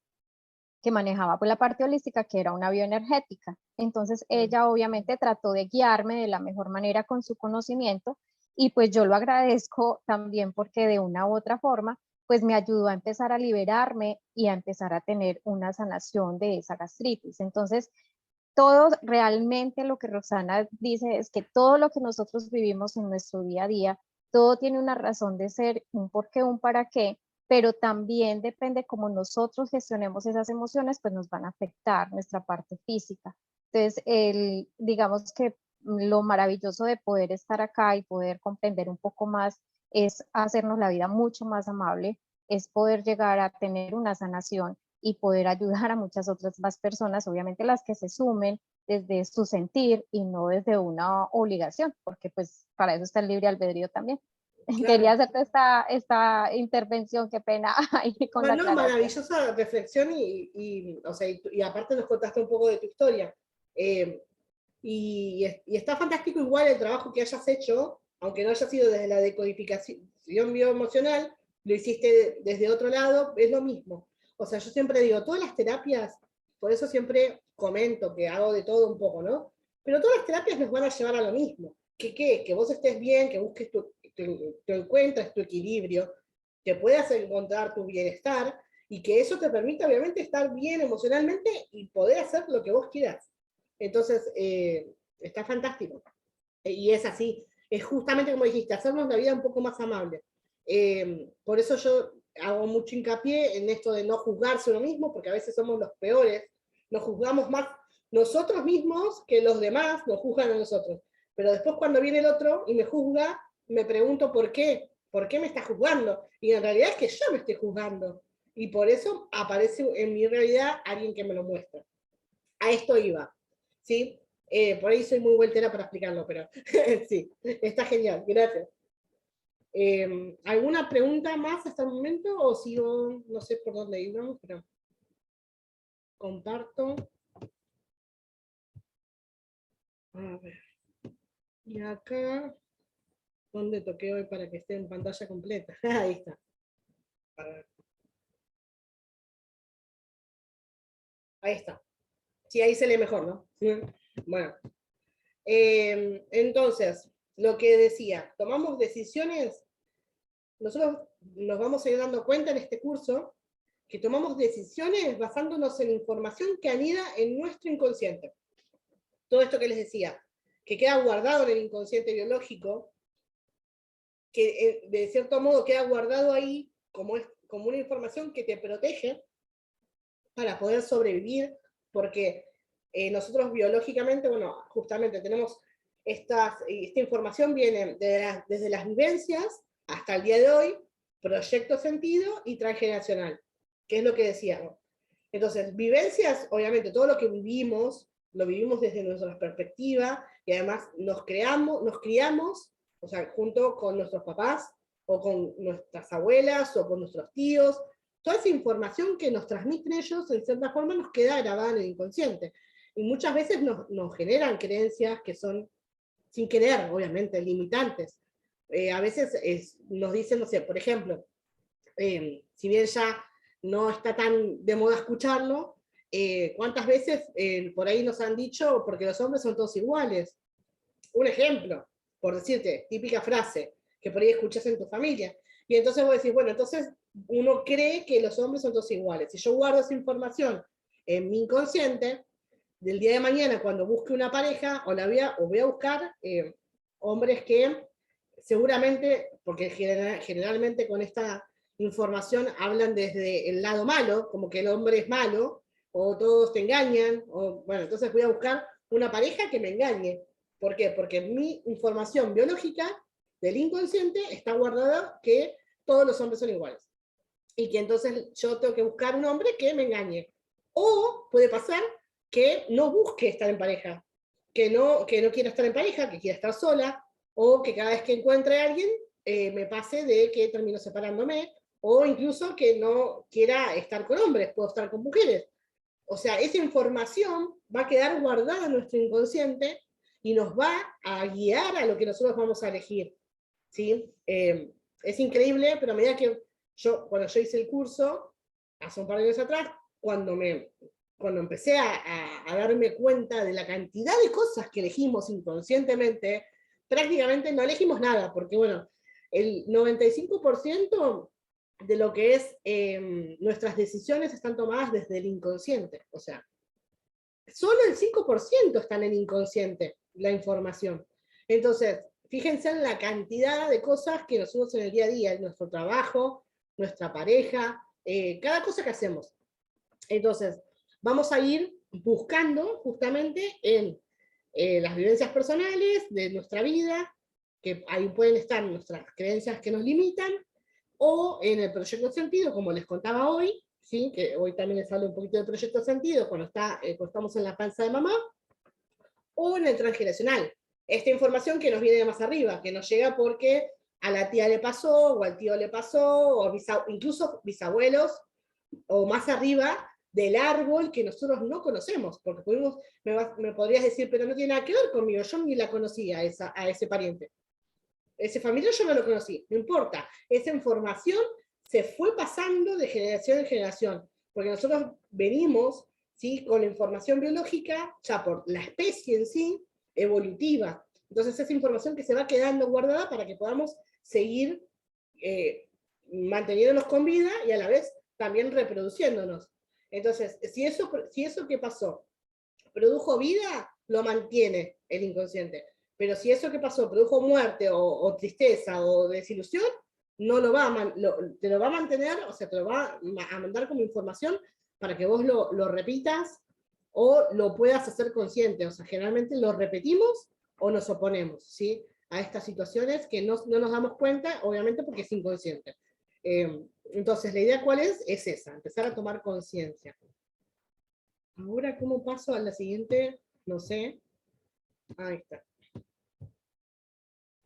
que manejaba pues la parte holística, que era una bioenergética. Entonces ella obviamente trató de guiarme de la mejor manera con su conocimiento y pues yo lo agradezco también porque de una u otra forma pues me ayudó a empezar a liberarme y a empezar a tener una sanación de esa gastritis. Entonces, todo realmente lo que Roxana dice es que todo lo que nosotros vivimos en nuestro día a día, todo tiene una razón de ser, un por qué, un para qué, pero también depende cómo nosotros gestionemos esas emociones, pues nos van a afectar nuestra parte física. Entonces, digamos que lo maravilloso de poder estar acá y poder comprender un poco más es hacernos la vida mucho más amable, es poder llegar a tener una sanación y poder ayudar a muchas otras más personas, obviamente las que se sumen desde su sentir y no desde una obligación, porque pues para eso está el libre albedrío también. Claro. Quería hacerte esta intervención, qué pena, ahí con la aclaración. Maravillosa reflexión o sea, y aparte nos contaste un poco de tu historia. Y está fantástico igual el trabajo que hayas hecho, aunque no haya sido desde la decodificación bioemocional, lo hiciste desde otro lado, es lo mismo. O sea, yo siempre digo, todas las terapias, por eso siempre comento que hago de todo un poco, ¿no? Pero todas las terapias nos van a llevar a lo mismo. Que vos estés bien, que busques tu encuentres tu equilibrio, que puedas encontrar tu bienestar, y que eso te permita obviamente estar bien emocionalmente y poder hacer lo que vos quieras. Entonces, está fantástico. Y es así, es justamente como dijiste, hacernos la vida un poco más amable. Por eso yo hago mucho hincapié en esto de no juzgarse uno mismo, porque a veces somos los peores, nos juzgamos más nosotros mismos que los demás nos juzgan a nosotros. Pero después cuando viene el otro y me juzga, me pregunto por qué me está juzgando. Y en realidad es que yo me estoy juzgando. Y por eso aparece en mi realidad alguien que me lo muestra. A esto iba. ¿Sí? Por ahí soy muy vueltera para explicarlo, pero sí, está genial, gracias. ¿Alguna pregunta más hasta el momento? O sigo, no sé por dónde íbamos, pero comparto. A ver. Y acá, ¿dónde toqué hoy para que esté en pantalla completa? Ahí está. Ahí está. Sí, ahí se lee mejor, ¿no? Bueno. Entonces, lo que decía, tomamos decisiones, nosotros nos vamos a ir dando cuenta en este curso que tomamos decisiones basándonos en información que anida en nuestro inconsciente. Todo esto que les decía, que queda guardado en el inconsciente biológico, que de cierto modo queda guardado ahí como una información que te protege para poder sobrevivir, porque nosotros biológicamente, bueno, justamente tenemos esta información viene desde las vivencias hasta el día de hoy, proyecto sentido y transgeneracional, que es lo que decíamos. Entonces, vivencias, obviamente, todo lo que vivimos, lo vivimos desde nuestra perspectiva, y además nos criamos, o sea, junto con nuestros papás, o con nuestras abuelas, o con nuestros tíos. Toda esa información que nos transmiten ellos, en cierta forma, nos queda grabada en el inconsciente. Y muchas veces nos generan creencias que son, sin querer, obviamente, limitantes. A veces nos dicen, no sé, por ejemplo, si bien ya no está tan de moda escucharlo, ¿cuántas veces por ahí nos han dicho, porque los hombres son todos iguales? Un ejemplo, por decirte, típica frase, que por ahí escuchas en tu familia. Y entonces vos decís, bueno, entonces uno cree que los hombres son todos iguales. Si yo guardo esa información en mi inconsciente, del día de mañana, cuando busque una pareja, voy a buscar hombres que seguramente, porque generalmente con esta información hablan desde el lado malo, como que el hombre es malo, o todos te engañan, o bueno, entonces voy a buscar una pareja que me engañe. ¿Por qué? Porque mi información biológica del inconsciente está guardada que todos los hombres son iguales. Y que entonces yo tengo que buscar un hombre que me engañe. O puede pasar que no busque estar en pareja, que no quiera estar en pareja, que quiera estar sola, o que cada vez que encuentre a alguien me pase de que termino separándome, o incluso que no quiera estar con hombres, puedo estar con mujeres. O sea, esa información va a quedar guardada en nuestro inconsciente y nos va a guiar a lo que nosotros vamos a elegir. ¿Sí? Es increíble, pero a medida que cuando yo hice el curso, hace un par de años atrás, cuando empecé a darme cuenta de la cantidad de cosas que elegimos inconscientemente, prácticamente no elegimos nada, porque bueno, el 95% de lo que es nuestras decisiones están tomadas desde el inconsciente, o sea, solo el 5% está en el inconsciente, la información. Entonces, fíjense en la cantidad de cosas que nosotros en el día a día, en nuestro trabajo, nuestra pareja, cada cosa que hacemos. Entonces, vamos a ir buscando justamente en las vivencias personales de nuestra vida, que ahí pueden estar nuestras creencias que nos limitan, o en el proyecto sentido, como les contaba hoy, ¿sí? Que hoy también les hablo un poquito del proyecto sentido, cuando estamos en la panza de mamá, o en el transgeneracional. Esta información que nos viene de más arriba, que nos llega porque a la tía le pasó, o al tío le pasó, o incluso bisabuelos, o más arriba del árbol que nosotros no conocemos, porque me podrías decir, pero no tiene nada que ver conmigo, yo ni la conocía a ese pariente. Ese familiar yo no lo conocí, no importa. Esa información se fue pasando de generación en generación, porque nosotros venimos, ¿sí?, con la información biológica, ya por la especie en sí, evolutiva. Entonces esa información que se va quedando guardada para que podamos seguir manteniéndonos con vida y a la vez también reproduciéndonos. Entonces, si eso que pasó produjo vida, lo mantiene el inconsciente. Pero si eso que pasó produjo muerte o tristeza o desilusión, no te lo va a mantener, o sea, te lo va a mandar como información para que vos lo repitas o lo puedas hacer consciente. O sea, generalmente lo repetimos o nos oponemos, ¿sí?, a estas situaciones que no nos damos cuenta, obviamente porque es inconsciente. Entonces, la idea ¿cuál es? Es esa, empezar a tomar conciencia. Ahora, ¿cómo paso a la siguiente? No sé. Ahí está.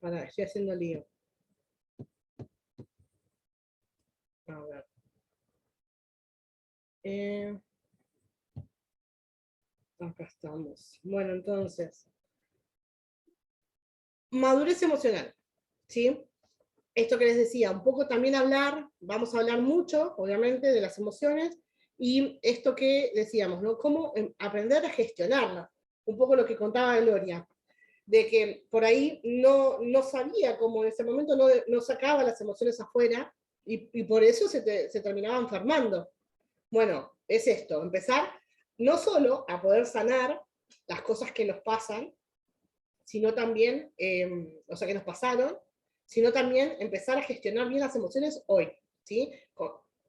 Ahora, estoy haciendo lío. A ver. Acá estamos. Bueno, entonces. Madurez emocional. ¿Sí? Esto que les decía, un poco también vamos a hablar mucho, obviamente, de las emociones, y esto que decíamos, ¿no? Cómo aprender a gestionarlas. Un poco lo que contaba Gloria, de que por ahí no sabía cómo en ese momento no sacaba las emociones afuera, y por eso se terminaba enfermando. Bueno, es esto, empezar no solo a poder sanar las cosas que nos pasan, sino también, o sea, que nos pasaron, sino también empezar a gestionar bien las emociones hoy, ¿sí?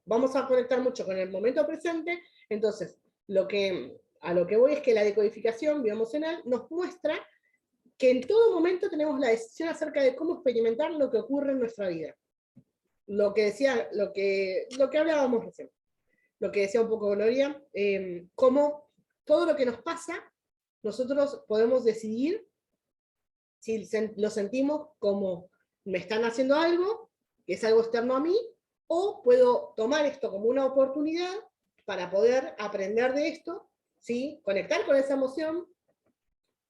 Vamos a conectar mucho con el momento presente, entonces, a lo que voy es que la decodificación bioemocional nos muestra que en todo momento tenemos la decisión acerca de cómo experimentar lo que ocurre en nuestra vida. Lo que hablábamos recién, lo que decía un poco Gloria, cómo todo lo que nos pasa, nosotros podemos decidir si lo sentimos como me están haciendo algo, que es algo externo a mí, o puedo tomar esto como una oportunidad para poder aprender de esto, ¿sí? Conectar con esa emoción,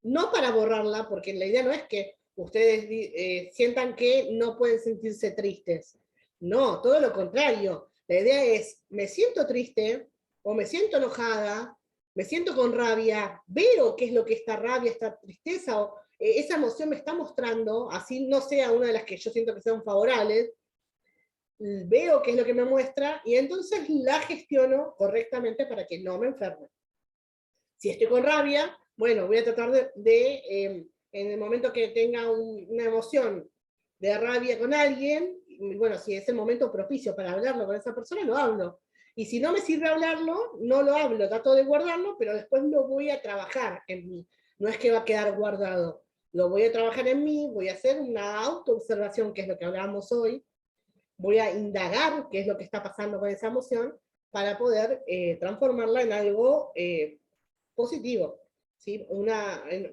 no para borrarla, porque la idea no es que ustedes sientan que no pueden sentirse tristes. No, todo lo contrario. La idea es, me siento triste, o me siento enojada, me siento con rabia, veo qué es lo que esta rabia, esta tristeza, o esa emoción me está mostrando, así no sea una de las que yo siento que sean favorables, veo qué es lo que me muestra, y entonces la gestiono correctamente para que no me enferme. Si estoy con rabia, bueno, voy a tratar en el momento que tenga una emoción de rabia con alguien, bueno, si es el momento propicio para hablarlo con esa persona, lo hablo. Y si no me sirve hablarlo, no lo hablo, trato de guardarlo, pero después lo voy a trabajar en mí. No es que va a quedar guardado, lo voy a trabajar en mí, voy a hacer una autoobservación, que es lo que hablábamos hoy, voy a indagar qué es lo que está pasando con esa emoción para poder transformarla en algo positivo, ¿sí?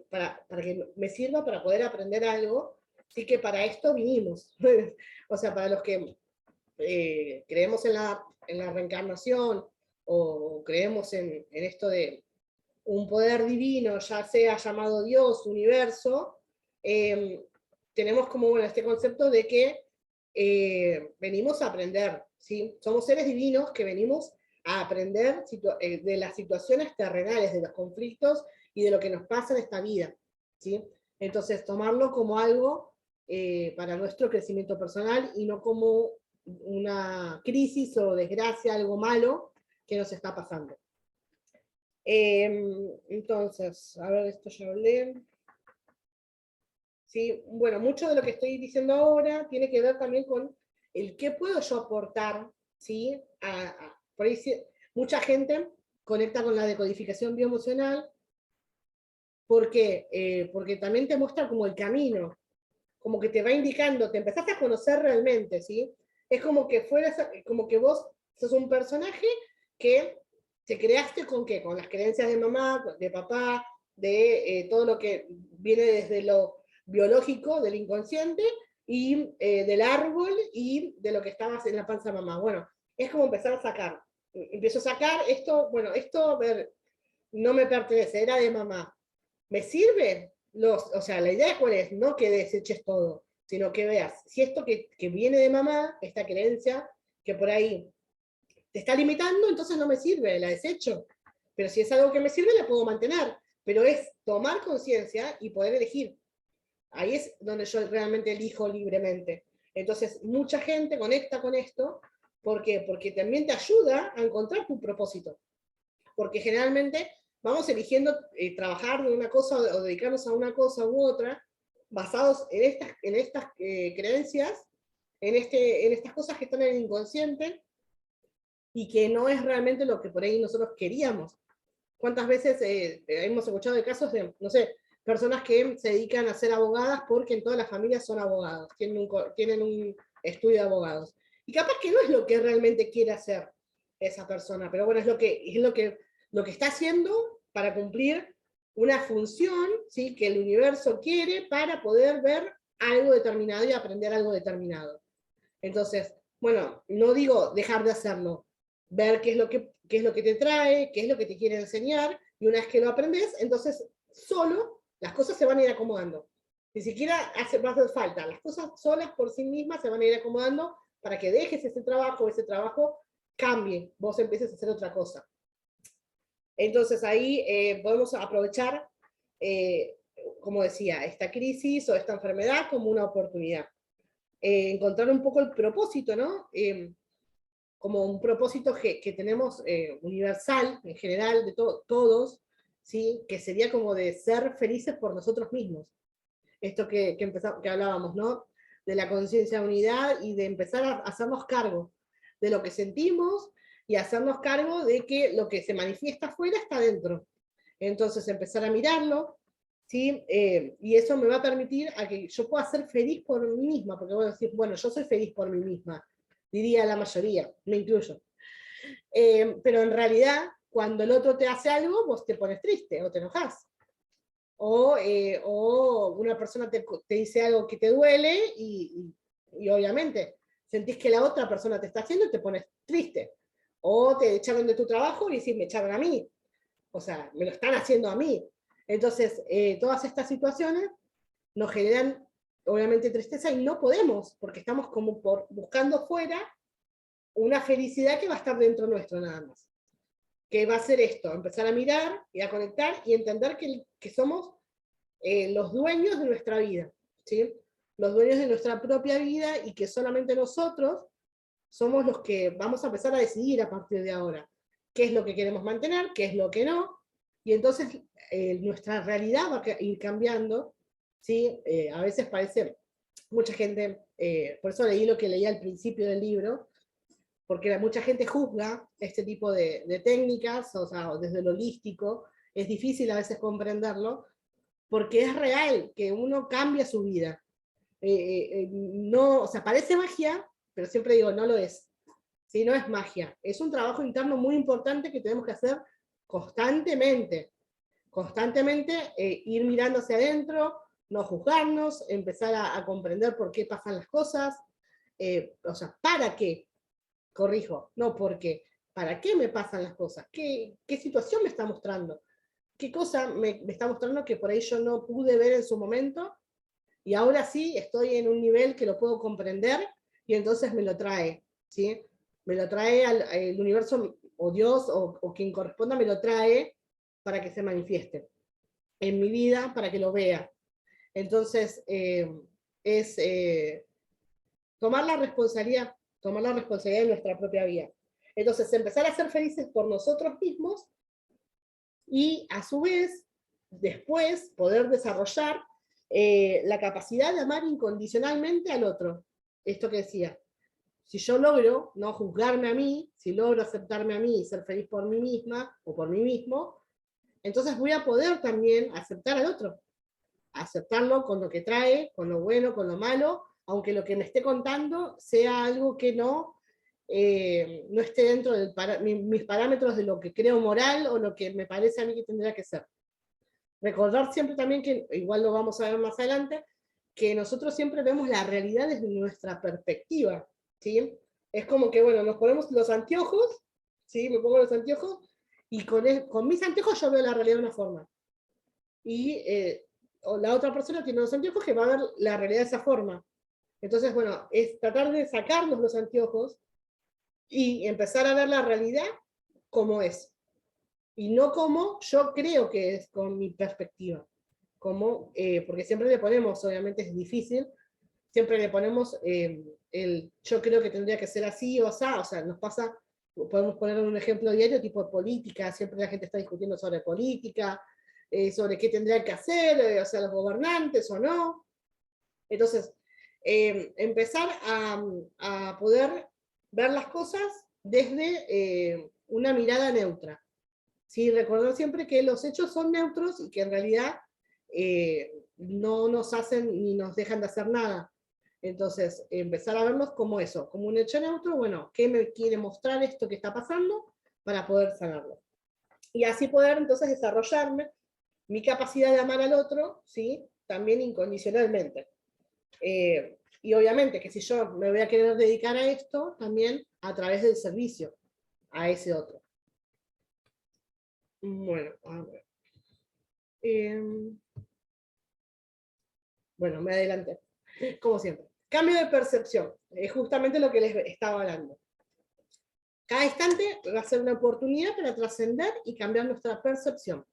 Para que me sirva para poder aprender algo, sí, que para esto vinimos. O sea, para los que creemos en la reencarnación o creemos en esto de un poder divino, ya sea llamado Dios, universo, tenemos como, bueno, este concepto de que venimos a aprender, ¿sí? Somos seres divinos que venimos a aprender de las situaciones terrenales, de los conflictos y de lo que nos pasa en esta vida, ¿sí? Entonces, tomarlo como algo para nuestro crecimiento personal y no como una crisis o desgracia, algo malo que nos está pasando. Entonces, a ver, esto ya hablé. ¿Sí? Bueno, mucho de lo que estoy diciendo ahora tiene que ver también con el qué puedo yo aportar, ¿sí? Por ahí mucha gente conecta con la decodificación bioemocional porque también te muestra como el camino, como que te va indicando, te empezás a conocer realmente, ¿sí? Es como que como que vos sos un personaje que te creaste con ¿qué? Con las creencias de mamá, de papá, de todo lo que viene desde lo biológico, del inconsciente, y del árbol, y de lo que estabas en la panza de mamá. Bueno, es como empezar a sacar. Empiezo a sacar esto, bueno, esto, a ver, no me pertenece, era de mamá. ¿Me sirve? O sea, la idea cuál es, no que deseches todo, sino que veas, si esto que viene de mamá, esta creencia, que por ahí te está limitando, entonces no me sirve, la desecho. Pero si es algo que me sirve, la puedo mantener. Pero es tomar conciencia y poder elegir. Ahí es donde yo realmente elijo libremente. Entonces, mucha gente conecta con esto. ¿Por qué? Porque también te ayuda a encontrar tu propósito. Porque generalmente vamos eligiendo trabajar de una cosa o dedicarnos a una cosa u otra, basados en estas creencias, en estas cosas que están en el inconsciente, y que no es realmente lo que por ahí nosotros queríamos. ¿Cuántas veces hemos escuchado de casos de, no sé, personas que se dedican a ser abogadas porque en todas las familias son abogados, tienen un estudio de abogados? Y capaz que no es lo que realmente quiere hacer esa persona, pero bueno, es lo que está haciendo para cumplir una función, ¿sí? Que el universo quiere para poder ver algo determinado y aprender algo determinado. Entonces, bueno, no digo dejar de hacerlo, ver qué es lo que te trae, qué es lo que te quiere enseñar, y una vez que lo aprendes, entonces solo las cosas se van a ir acomodando. Ni siquiera va a hacer falta, las cosas solas por sí mismas se van a ir acomodando para que dejes ese trabajo cambie, vos empieces a hacer otra cosa. Entonces ahí podemos aprovechar, como decía, esta crisis o esta enfermedad como una oportunidad. Encontrar un poco el propósito, ¿no? como un propósito que tenemos universal, en general, de todos, ¿sí? Que sería como de ser felices por nosotros mismos. Esto que hablábamos, ¿no? De la conciencia de unidad y de empezar a hacernos cargo de lo que sentimos y hacernos cargo de que lo que se manifiesta afuera está dentro. Entonces empezar a mirarlo, ¿sí? Y eso me va a permitir a que yo pueda ser feliz por mí misma, porque voy a decir, bueno, yo soy feliz por mí misma, diría la mayoría, me incluyo. Pero en realidad, cuando el otro te hace algo, vos te pones triste o te enojas. O una persona te dice algo que te duele y obviamente sentís que la otra persona te está haciendo y te pones triste. O te echaron de tu trabajo y decís, me echaron a mí. O sea, me lo están haciendo a mí. Entonces, todas estas situaciones nos generan, obviamente, tristeza y no podemos, porque estamos como buscando fuera una felicidad que va a estar dentro nuestro nada más. Que va a ser esto, empezar a mirar y a conectar y entender que somos los dueños de nuestra vida, ¿sí? Los dueños de nuestra propia vida y que solamente nosotros somos los que vamos a empezar a decidir a partir de ahora qué es lo que queremos mantener, qué es lo que no, y entonces nuestra realidad va a ir cambiando, ¿sí? A veces parece, mucha gente, por eso leí lo que leía al principio del libro, porque mucha gente juzga este tipo de técnicas, o sea, desde lo holístico, es difícil a veces comprenderlo, porque es real que uno cambia su vida. No, o sea, parece magia, pero siempre digo, no lo es. ¿Sí? No es magia, es un trabajo interno muy importante que tenemos que hacer constantemente. Constantemente ir mirando hacia adentro, no juzgarnos, empezar a comprender por qué pasan las cosas, o sea, ¿para qué? Corrijo, no por qué. ¿Para qué me pasan las cosas? ¿Qué situación me está mostrando? ¿Qué cosa me está mostrando que por ahí yo no pude ver en su momento? Y ahora sí estoy en un nivel que lo puedo comprender y entonces me lo trae, ¿sí? Me lo trae al universo o Dios o quien corresponda me lo trae para que se manifieste en mi vida, para que lo vea. Entonces, es tomar la responsabilidad de nuestra propia vida. Entonces, empezar a ser felices por nosotros mismos y a su vez, después, poder desarrollar la capacidad de amar incondicionalmente al otro. Esto que decía, si yo logro no juzgarme a mí, si logro aceptarme a mí y ser feliz por mí misma o por mí mismo, entonces voy a poder también aceptar al otro. Aceptarlo con lo que trae, con lo bueno, con lo malo, aunque lo que me esté contando sea algo que no esté dentro de mis parámetros de lo que creo moral o lo que me parece a mí que tendría que ser. Recordar siempre también que, igual lo vamos a ver más adelante, que nosotros siempre vemos la realidad desde nuestra perspectiva, ¿sí? Es como que, bueno, nos ponemos los anteojos, ¿sí? Me pongo los anteojos, y con mis anteojos yo veo la realidad de una forma. Y la otra persona tiene los anteojos que va a ver la realidad de esa forma. Entonces, bueno, es tratar de sacarnos los anteojos y empezar a ver la realidad como es. Y no como yo creo que es con mi perspectiva. Como, porque siempre le ponemos, obviamente es difícil, siempre le ponemos yo creo que tendría que ser así o sea, nos pasa, podemos poner un ejemplo diario tipo de política, siempre la gente está discutiendo sobre política, sobre qué tendrían que hacer, o sea, los gobernantes o no. Entonces, empezar a poder ver las cosas desde una mirada neutra. ¿Sí? Recordar siempre que los hechos son neutros y que en realidad no nos hacen ni nos dejan de hacer nada. Entonces, empezar a vernos como eso, como un hecho neutro, bueno, ¿qué me quiere mostrar esto que está pasando para poder sanarlo? Y así poder entonces desarrollarme mi capacidad de amar al otro, ¿sí? También incondicionalmente. Y obviamente que si yo me voy a querer dedicar a esto, también a través del servicio a ese otro. Bueno, a ver. Bueno, me adelanté, como siempre. Cambio de percepción, es justamente lo que les estaba hablando. Cada instante va a ser una oportunidad para trascender y cambiar nuestra percepción.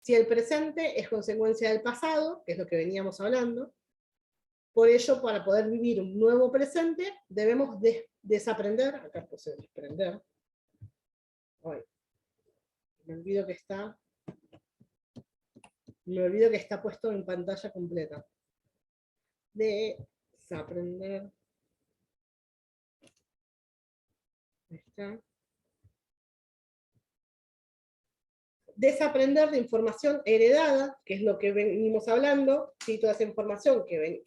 Si el presente es consecuencia del pasado, que es lo que veníamos hablando, Por ello, para poder vivir un nuevo presente, debemos desaprender, acá puse desprender, ay, me olvido que está puesto en pantalla completa. Desaprender. Ahí está. Desaprender de información heredada, que es lo que venimos hablando, ¿sí? Toda esa información que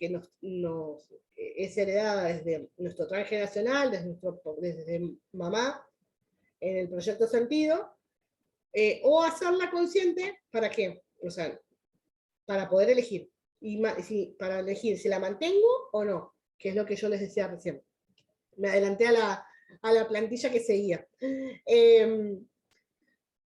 es heredada desde nuestro transgeneracional, desde mamá, en el proyecto sentido, o hacerla consciente, ¿para qué? O sea, para poder elegir, para elegir si la mantengo o no, que es lo que yo les decía recién. Me adelanté a la plantilla que seguía.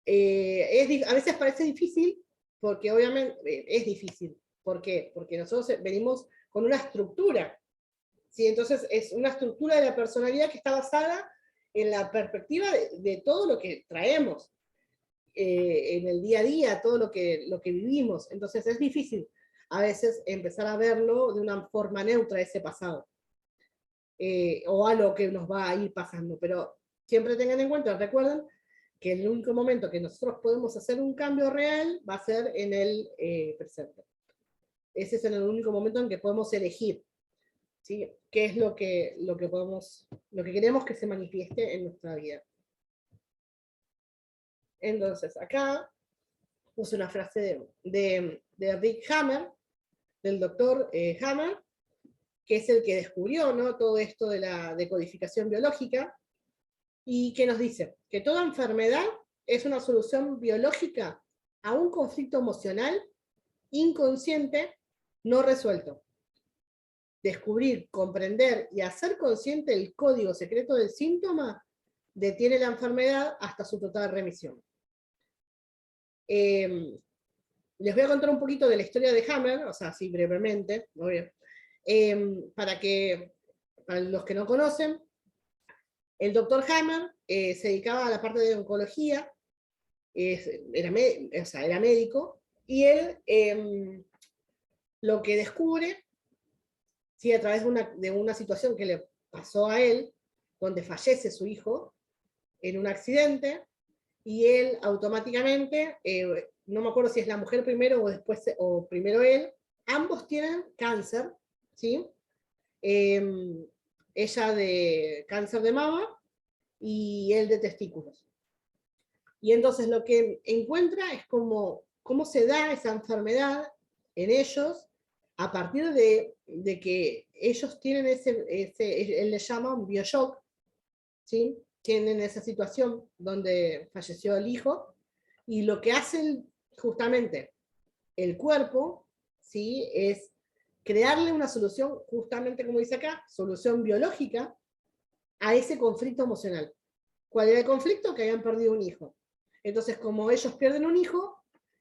A veces parece difícil, porque obviamente es difícil. ¿Por qué? Porque nosotros venimos con una estructura, ¿sí? Entonces es una estructura de la personalidad que está basada en la perspectiva de todo lo que traemos en el día a día, todo lo que vivimos. Entonces es difícil a veces empezar a verlo de una forma neutra, ese pasado, o a lo que nos va a ir pasando. Pero siempre tengan en cuenta, recuerden, que el único momento que nosotros podemos hacer un cambio real va a ser en el presente. Ese es el único momento en que podemos elegir, ¿sí? ¿Qué es lo que queremos que se manifieste en nuestra vida? Entonces, acá puse una frase de Rick Hammer, del doctor Hammer, que es el que descubrió, ¿no?, todo esto de la decodificación biológica, y que nos dice que toda enfermedad es una solución biológica a un conflicto emocional inconsciente no resuelto. Descubrir, comprender y hacer consciente el código secreto del síntoma detiene la enfermedad hasta su total remisión. Les voy a contar un poquito de la historia de Hammer, o sea, así brevemente, para los que no conocen. El doctor Hammer se dedicaba a la parte de oncología, era médico, y él lo que descubre, ¿sí?, a través de una situación que le pasó a él, donde fallece su hijo en un accidente, y él automáticamente, no me acuerdo si es la mujer primero o primero él, ambos tienen cáncer, ¿sí? Ella de cáncer de mama y él de testículos. Y entonces lo que encuentra es cómo se da esa enfermedad en ellos a partir de que ellos tienen él le llama un bioshock, ¿sí? Tienen esa situación donde falleció el hijo, y lo que hace justamente el cuerpo, ¿sí?, es crearle una solución, justamente como dice acá, solución biológica a ese conflicto emocional. ¿Cuál era el conflicto? Que habían perdido un hijo. Entonces, como ellos pierden un hijo,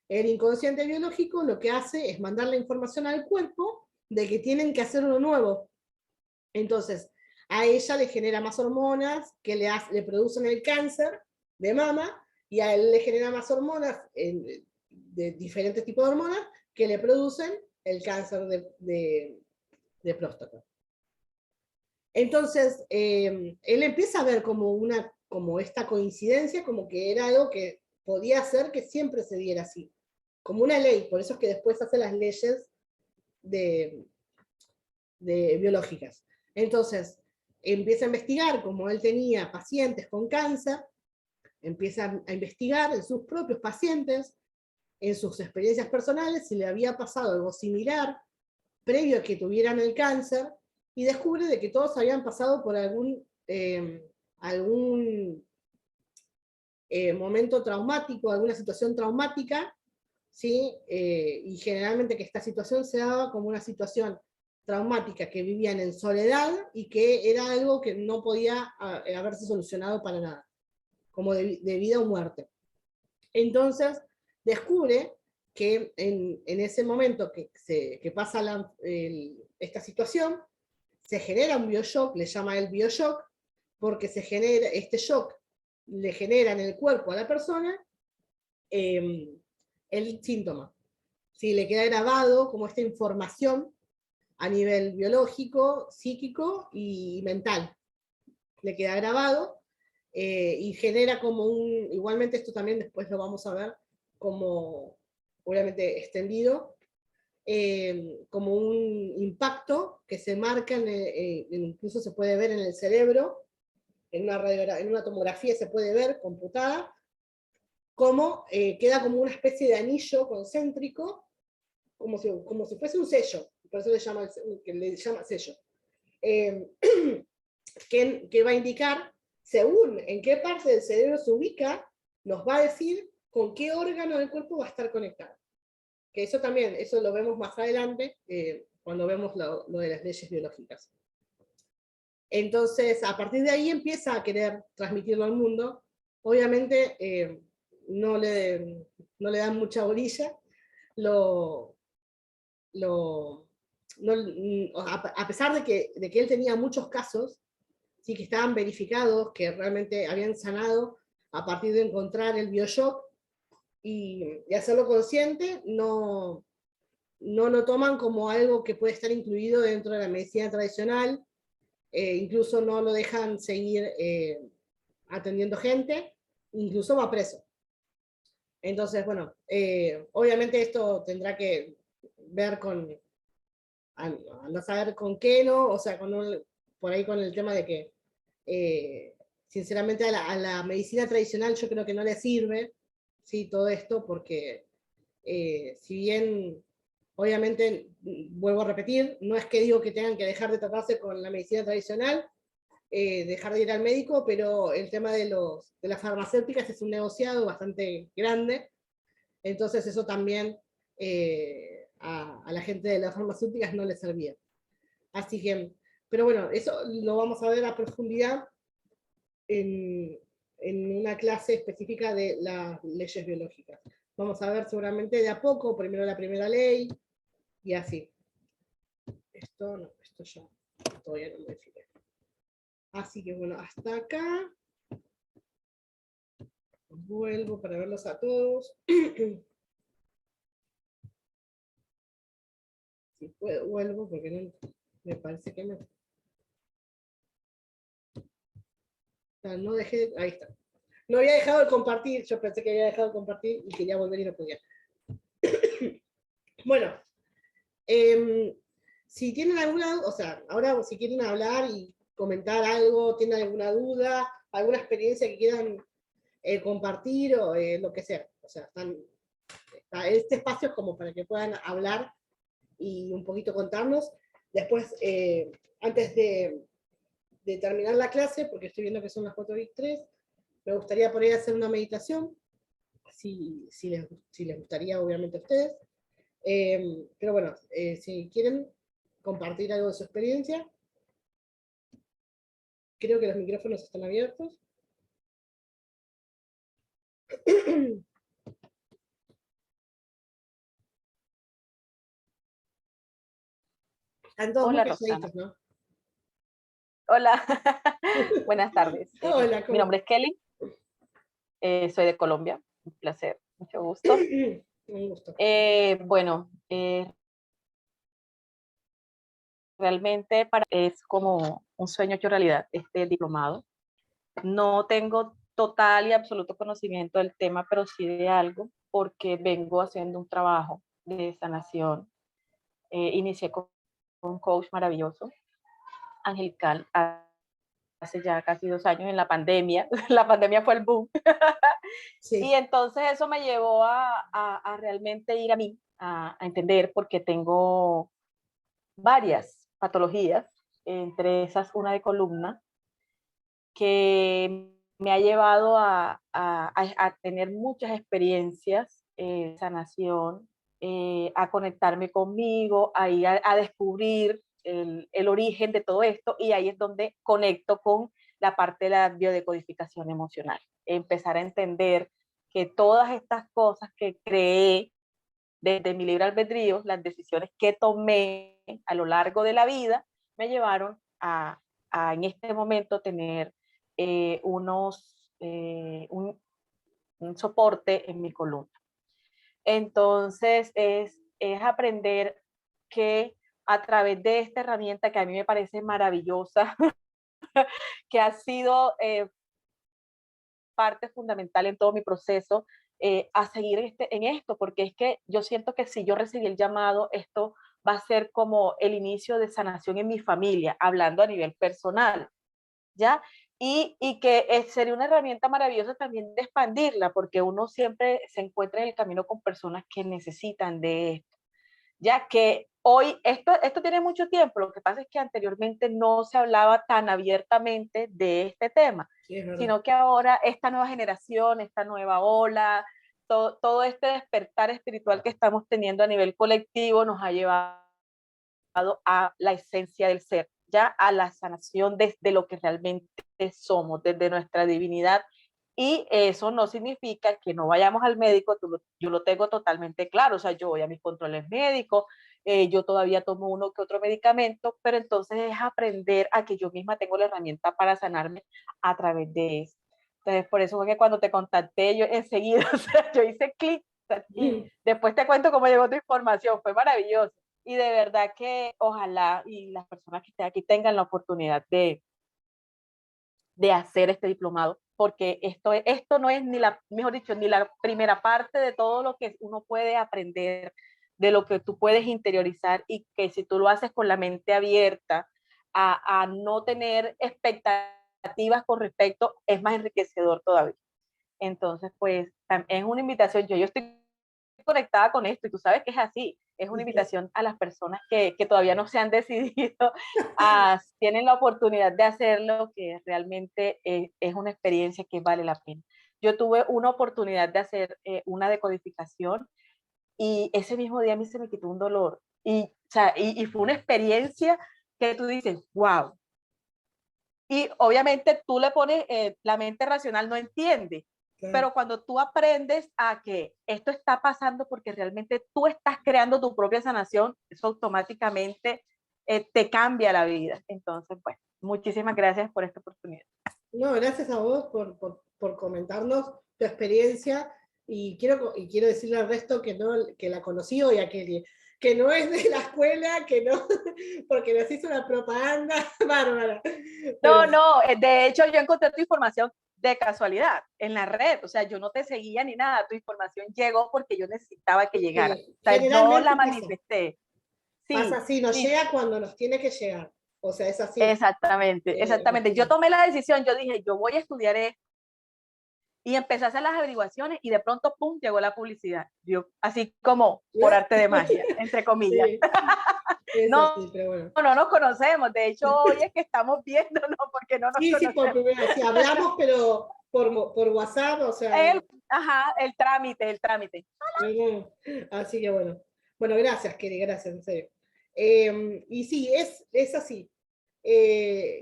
el inconsciente biológico lo que hace es mandar la información al cuerpo de que tienen que hacer uno nuevo. Entonces, a ella le genera más hormonas que le producen el cáncer de mama, y a él le genera más hormonas, de diferentes tipos de hormonas, que le producen el cáncer de próstata. Entonces, él empieza a ver como esta coincidencia, como que era algo que podía ser que siempre se diera así, como una ley. Por eso es que después hace las leyes biológicas. Entonces, empieza a investigar, como él tenía pacientes con cáncer, empieza a investigar en sus propios pacientes, en sus experiencias personales, si le había pasado algo similar previo a que tuvieran el cáncer, y descubre de que todos habían pasado por algún momento traumático, alguna situación traumática, ¿sí? Y generalmente que esta situación se daba como una situación traumática, que vivían en soledad y que era algo que no podía haberse solucionado para nada, como de vida o muerte. Entonces descubre que en ese momento que pasa esta situación, se genera un bioshock, le llama el bioshock, porque este shock le genera en el cuerpo a la persona el síntoma. ¿Sí? Le queda grabado como esta información a nivel biológico, psíquico y mental. Le queda grabado y genera como igualmente esto también después lo vamos a ver como, obviamente extendido, como un impacto que se marca, incluso se puede ver en el cerebro, en una tomografía se puede ver computada, como queda como una especie de anillo concéntrico, como si fuese un sello, por eso le llama sello, que va a indicar, según en qué parte del cerebro se ubica, nos va a decir con qué órgano del cuerpo va a estar conectado. Que eso también, eso lo vemos más adelante, cuando vemos lo de las leyes biológicas. Entonces, a partir de ahí empieza a querer transmitirlo al mundo. Obviamente, no le dan mucha orilla, a pesar de que él tenía muchos casos, sí, que estaban verificados, que realmente habían sanado a partir de encontrar el BioShock y hacerlo consciente, no lo toman como algo que puede estar incluido dentro de la medicina tradicional, incluso no lo dejan seguir atendiendo gente, incluso va preso. Entonces, bueno, obviamente esto tendrá que ver con, no saber con qué, ¿no? O sea, por ahí con el tema de que, sinceramente, a la medicina tradicional yo creo que no le sirve, ¿sí? Todo esto, porque si bien, obviamente, vuelvo a repetir, no es que digo que tengan que dejar de tratarse con la medicina tradicional, dejar de ir al médico, pero el tema de las farmacéuticas es un negociado bastante grande, entonces eso también a la gente de las farmacéuticas no le servía. Así que, pero bueno, eso lo vamos a ver a profundidad en una clase específica de las leyes biológicas. Vamos a ver seguramente de a poco, primero la primera ley, y así. Esto no, esto ya todavía no me fijé. Así que bueno, hasta acá. Vuelvo para verlos a todos. Si puedo, vuelvo porque no, me parece que no. No dejé, ahí está. No había dejado de compartir, yo pensé que había dejado de compartir y quería volver y no podía. Bueno, si tienen alguna, o sea, ahora si quieren hablar y comentar algo, tienen alguna duda, alguna experiencia que quieran compartir o lo que sea. O sea, este espacio es como para que puedan hablar y un poquito contarnos. Después, antes de terminar la clase, porque estoy viendo que son las 4:03, me gustaría por ahí hacer una meditación, si les gustaría, obviamente, a ustedes. Pero bueno, si quieren compartir algo de su experiencia, creo que los micrófonos están abiertos. Están todos muy Hola, calladitos, Roxana. ¿no? Hola, buenas tardes. Hola, Mi nombre es Kelly, soy de Colombia, un placer, mucho gusto. Un gusto. Bueno, realmente es como un sueño hecho realidad, este diplomado. No tengo total y absoluto conocimiento del tema, pero sí de algo, porque vengo haciendo un trabajo de sanación. Inicié con un coach maravilloso, angelical, hace ya casi 2 años en la pandemia. La pandemia fue el boom. Sí. Y entonces eso me llevó a realmente ir a mí, a entender, porque tengo varias patologías, entre esas una de columna, que me ha llevado a tener muchas experiencias de sanación, a conectarme conmigo, a ir a descubrir el origen de todo esto, y ahí es donde conecto con la parte de la biodecodificación emocional. Empezar a entender que todas estas cosas que creé desde mi libre albedrío, las decisiones que tomé a lo largo de la vida, me llevaron a en este momento tener un soporte en mi columna. Entonces es aprender que a través de esta herramienta que a mí me parece maravillosa, que ha sido parte fundamental en todo mi proceso, a seguir en esto, porque es que yo siento que si yo recibí el llamado, esto va a ser como el inicio de sanación en mi familia, hablando a nivel personal, ¿ya? Y que sería una herramienta maravillosa también de expandirla, porque uno siempre se encuentra en el camino con personas que necesitan de esto, ya que hoy, esto tiene mucho tiempo, lo que pasa es que anteriormente no se hablaba tan abiertamente de este tema, Sí, es verdad. sino que ahora esta nueva generación, esta nueva ola, todo este despertar espiritual que estamos teniendo a nivel colectivo nos ha llevado a la esencia del ser, ya a la sanación desde lo que realmente somos, desde nuestra divinidad. Y eso no significa que no vayamos al médico, yo lo tengo totalmente claro, o sea, yo voy a mis controles médicos, yo todavía tomo uno que otro medicamento, pero entonces es aprender a que yo misma tengo la herramienta para sanarme a través de eso. Entonces, por eso fue que cuando te contacté, yo enseguida, o sea, yo hice clic y después te cuento cómo llegó tu información, fue maravilloso. Y de verdad que ojalá y las personas que estén aquí tengan la oportunidad de hacer este diplomado, porque esto no es ni la, mejor dicho, ni la primera parte de todo lo que uno puede aprender, de lo que tú puedes interiorizar, y que si tú lo haces con la mente abierta a no tener expectativas con respecto, es más enriquecedor todavía. Entonces, pues, es una invitación. Yo estoy conectada con esto y tú sabes que es así. Es una invitación a las personas que todavía no se han decidido, tienen la oportunidad de hacerlo, que realmente es una experiencia que vale la pena. Yo tuve una oportunidad de hacer una decodificación y ese mismo día a mí se me quitó un dolor. Y, o sea, y fue una experiencia que tú dices, wow. Y obviamente tú le pones, la mente racional no entiende, Claro. pero cuando tú aprendes a que esto está pasando porque realmente tú estás creando tu propia sanación, eso automáticamente te cambia la vida. Entonces, pues, muchísimas gracias por esta oportunidad. No, gracias a vos por comentarnos tu experiencia, y quiero decirle al resto que, no, que la conocí hoy, que no es de la escuela, que no, porque nos hizo una propaganda bárbara. No, no, de hecho yo encontré tu información de casualidad en la red, o sea, yo no te seguía ni nada, tu información llegó porque yo necesitaba que llegara, o sea, no la manifesté. Sí, pasa así, nos sí, llega cuando nos tiene que llegar, o sea, es así. exactamente, exactamente. Yo tomé la decisión, yo dije, yo voy a estudiar esto, y empecé a hacer las averiguaciones y de pronto, pum, llegó la publicidad. Yo, así como por arte de magia, entre comillas. Sí, es no, así, pero bueno. no nos conocemos, de hecho hoy es que estamos viéndonos porque no nos Sí, conocemos. sí, por primera vez, sí, hablamos, pero por WhatsApp, o sea. El trámite. Así que bueno. Bueno, gracias, Kelly, gracias, en serio. Y sí, es así.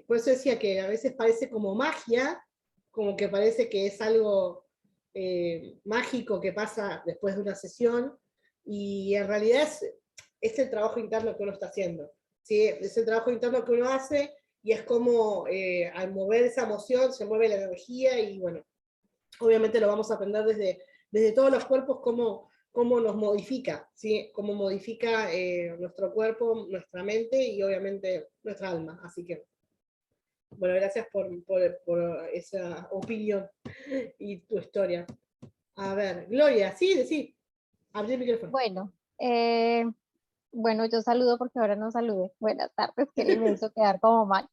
Por eso decía que a veces parece como magia, como que parece que es algo mágico que pasa después de una sesión, y en realidad es el trabajo interno que uno está haciendo. ¿Sí? Es el trabajo interno que uno hace, y es como al mover esa emoción se mueve la energía, y bueno, obviamente lo vamos a aprender desde todos los cuerpos, cómo nos modifica, ¿sí? Cómo modifica nuestro cuerpo, nuestra mente y obviamente nuestra alma. Así que, bueno, gracias por esa opinión y tu historia. A ver, Gloria, sí, abrí el micrófono. Bueno, yo saludo porque ahora no saludé. Buenas tardes, que me hizo quedar como mal.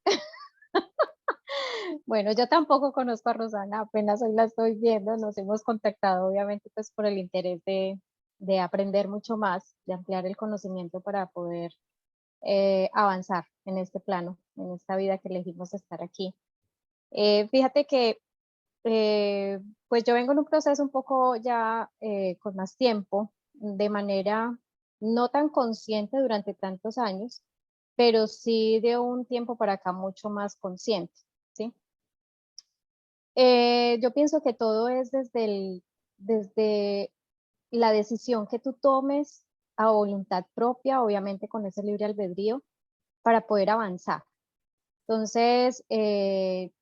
Bueno, yo tampoco conozco a Rosana, apenas hoy la estoy viendo, nos hemos contactado obviamente pues por el interés de aprender mucho más, de ampliar el conocimiento para poder avanzar en este plano, en esta vida que elegimos estar aquí. Fíjate que pues yo vengo en un proceso un poco ya con más tiempo, de manera no tan consciente durante tantos años, pero sí de un tiempo para acá mucho más consciente, ¿sí? Yo pienso que todo es desde la decisión que tú tomes a voluntad propia, obviamente con ese libre albedrío, para poder avanzar. Entonces,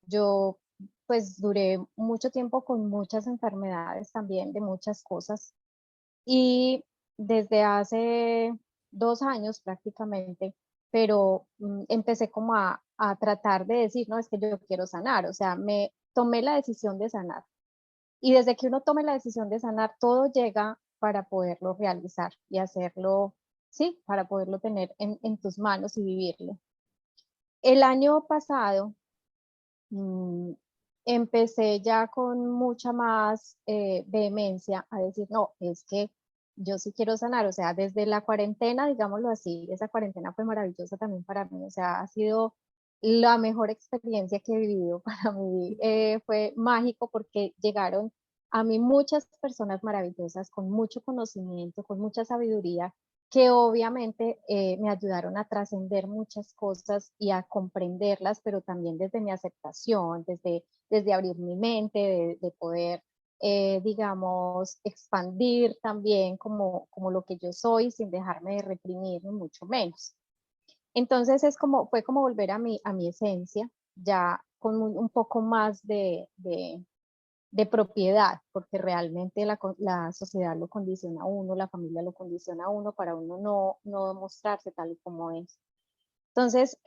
yo pues duré mucho tiempo con muchas enfermedades también, de muchas cosas, y desde hace 2 años prácticamente, pero empecé como a tratar de decir, no, es que yo quiero sanar, o sea, me tomé la decisión de sanar. Y desde que uno tome la decisión de sanar, todo llega para poderlo realizar y hacerlo, sí, para poderlo tener en tus manos y vivirlo. El año pasado empecé ya con mucha más vehemencia a decir, no, es que yo sí quiero sanar, o sea, desde la cuarentena, digámoslo así, esa cuarentena fue maravillosa también para mí, o sea, ha sido la mejor experiencia que he vivido para mí, fue mágico porque llegaron a mí muchas personas maravillosas con mucho conocimiento, con mucha sabiduría, que obviamente me ayudaron a trascender muchas cosas y a comprenderlas, pero también desde mi aceptación, desde abrir mi mente, de poder, digamos, expandir también como lo que yo soy sin dejarme de reprimir, ni mucho menos. Entonces fue como volver a mi esencia, ya con un poco más de propiedad, porque realmente la sociedad lo condiciona a uno, la familia lo condiciona a uno para uno no mostrarse tal y como es. Entonces,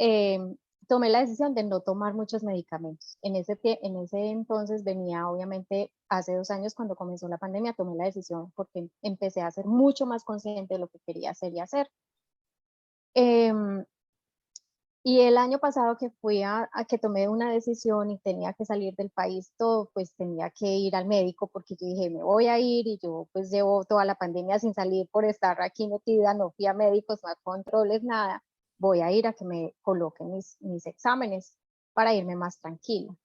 tomé la decisión de no tomar muchos medicamentos. En ese entonces venía, obviamente, hace 2 años cuando comenzó la pandemia, tomé la decisión porque empecé a ser mucho más consciente de lo que quería hacer y hacer. Y el año pasado que fui a que tomé una decisión y tenía que salir del país todo, pues tenía que ir al médico porque yo dije, me voy a ir y yo pues llevo toda la pandemia sin salir por estar aquí metida, no fui a médicos, no a controles, nada. Voy a ir a que me coloquen mis exámenes para irme más tranquila.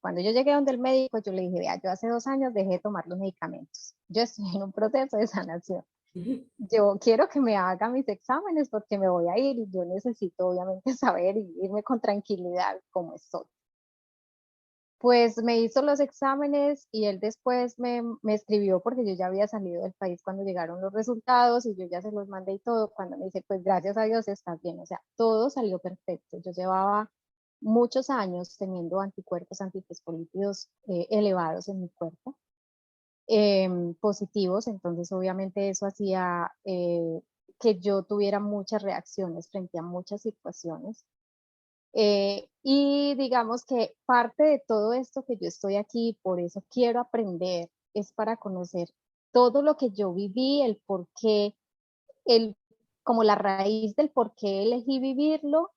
Cuando yo llegué donde el médico, yo le dije, vea, yo hace 2 años dejé de tomar los medicamentos. Yo estoy en un proceso de sanación. Yo quiero que me haga mis exámenes porque me voy a ir y yo necesito obviamente saber y irme con tranquilidad como estoy. Pues me hizo los exámenes y él después me escribió porque yo ya había salido del país cuando llegaron los resultados y yo ya se los mandé y todo. Cuando me dice, pues gracias a Dios estás bien. O sea, todo salió perfecto. Yo llevaba muchos años teniendo anticuerpos antifosfolípidos elevados en mi cuerpo. Positivos, entonces obviamente eso hacía que yo tuviera muchas reacciones frente a muchas situaciones. Y digamos que parte de todo esto que yo estoy aquí, por eso quiero aprender, es para conocer todo lo que yo viví, el por qué, como la raíz del por qué elegí vivirlo,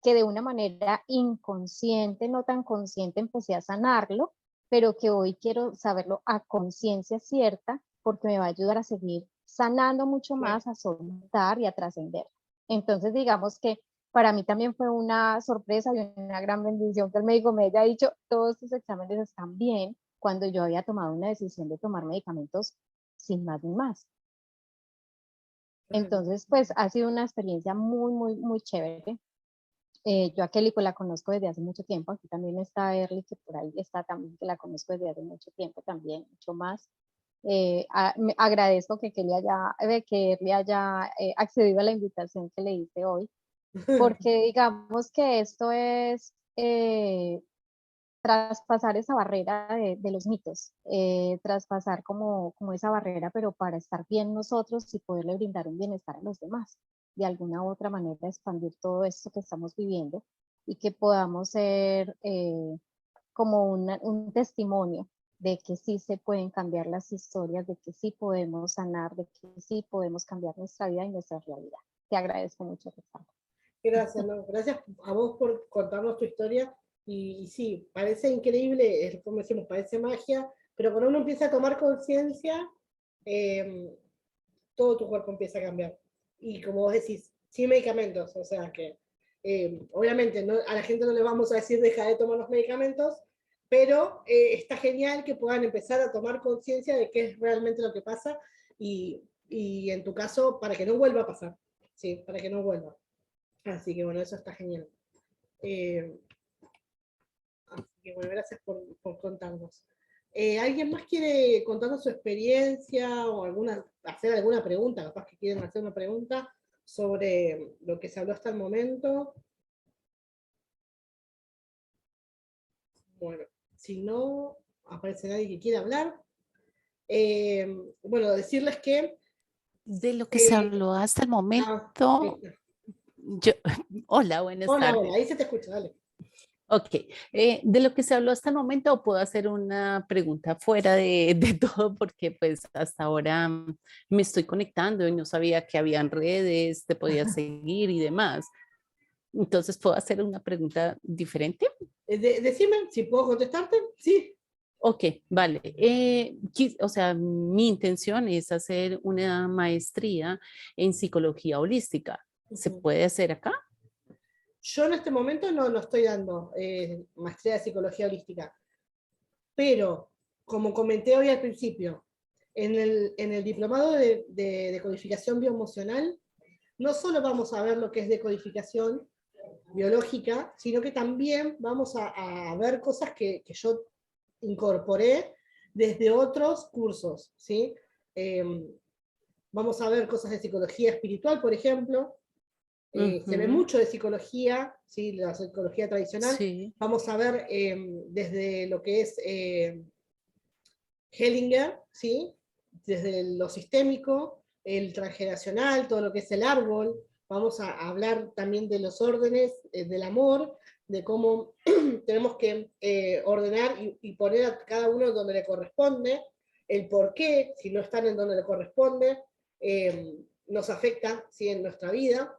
que de una manera inconsciente, no tan consciente, empecé a sanarlo, pero que hoy quiero saberlo a conciencia cierta, porque me va a ayudar a seguir sanando mucho más, a soltar y a trascender. Entonces, digamos que para mí también fue una sorpresa y una gran bendición que el médico me haya dicho, todos tus exámenes están bien, cuando yo había tomado una decisión de tomar medicamentos sin más ni más. Entonces, pues ha sido una experiencia muy, muy, muy chévere. Yo a Kelly pues la conozco desde hace mucho tiempo, aquí también está Erly, que por ahí está también, que la conozco desde hace mucho tiempo también, mucho más. Agradezco que Kelly que Erly haya accedido a la invitación que le hice hoy, porque digamos que esto es traspasar esa barrera de los mitos, traspasar como esa barrera, pero para estar bien nosotros y poderle brindar un bienestar a los demás. De alguna u otra manera expandir todo esto que estamos viviendo y que podamos ser como un testimonio de que sí se pueden cambiar las historias, de que sí podemos sanar, de que sí podemos cambiar nuestra vida y nuestra realidad. Te agradezco mucho, Roxana. Gracias, no, gracias a vos por contarnos tu historia. Y sí, parece increíble, es como decimos, parece magia, pero cuando uno empieza a tomar conciencia, todo tu cuerpo empieza a cambiar. Y como vos decís, sin medicamentos, o sea que obviamente no, a la gente no le vamos a decir deja de tomar los medicamentos, pero está genial que puedan empezar a tomar conciencia de qué es realmente lo que pasa y en tu caso, para que no vuelva a pasar, sí, para que no vuelva. Así que bueno, eso está genial. Así que bueno, gracias por contarnos. ¿Alguien más quiere contarnos su experiencia o hacer alguna pregunta? Capaz que quieren hacer una pregunta sobre lo que se habló hasta el momento. Bueno, si no aparece nadie que quiera hablar, bueno, decirles que De lo que se habló hasta el momento, listo. hola, buenas Hola, tardes. hola, ahí se te escucha, dale. Ok, de lo que se habló hasta el momento, puedo hacer una pregunta fuera de todo, porque pues hasta ahora me estoy conectando y no sabía que habían redes, te podía seguir y demás. Entonces, ¿puedo hacer una pregunta diferente? Decime si puedo contestarte. Sí. Ok, vale. O sea, mi intención es hacer una maestría en psicología holística. ¿Se Ujú. puede hacer acá? Yo en este momento no estoy dando maestría de psicología holística, pero como comenté hoy al principio, en el diplomado de decodificación bioemocional, no solo vamos a ver lo que es decodificación biológica, sino que también vamos a ver cosas que yo incorporé desde otros cursos, ¿sí? Vamos a ver cosas de psicología espiritual, por ejemplo. Se ve mucho de psicología, ¿sí? La psicología tradicional. Sí. Vamos a ver desde lo que es Hellinger, ¿sí? Desde lo sistémico, el transgeneracional, todo lo que es el árbol. Vamos a hablar también de los órdenes del amor, de cómo tenemos que ordenar y poner a cada uno donde le corresponde, el por qué, si no están en donde le corresponde, nos afecta, ¿sí? En nuestra vida.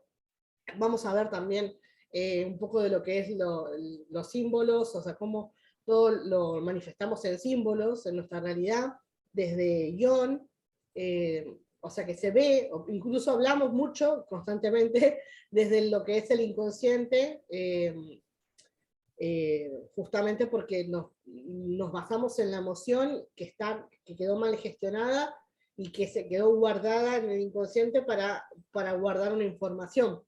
Vamos a ver también un poco de lo que es los símbolos, o sea, cómo todo lo manifestamos en símbolos, en nuestra realidad, desde Ion, o sea que se ve, incluso hablamos mucho, constantemente, desde lo que es el inconsciente, justamente porque nos basamos en la emoción que quedó mal gestionada y que se quedó guardada en el inconsciente para guardar una información,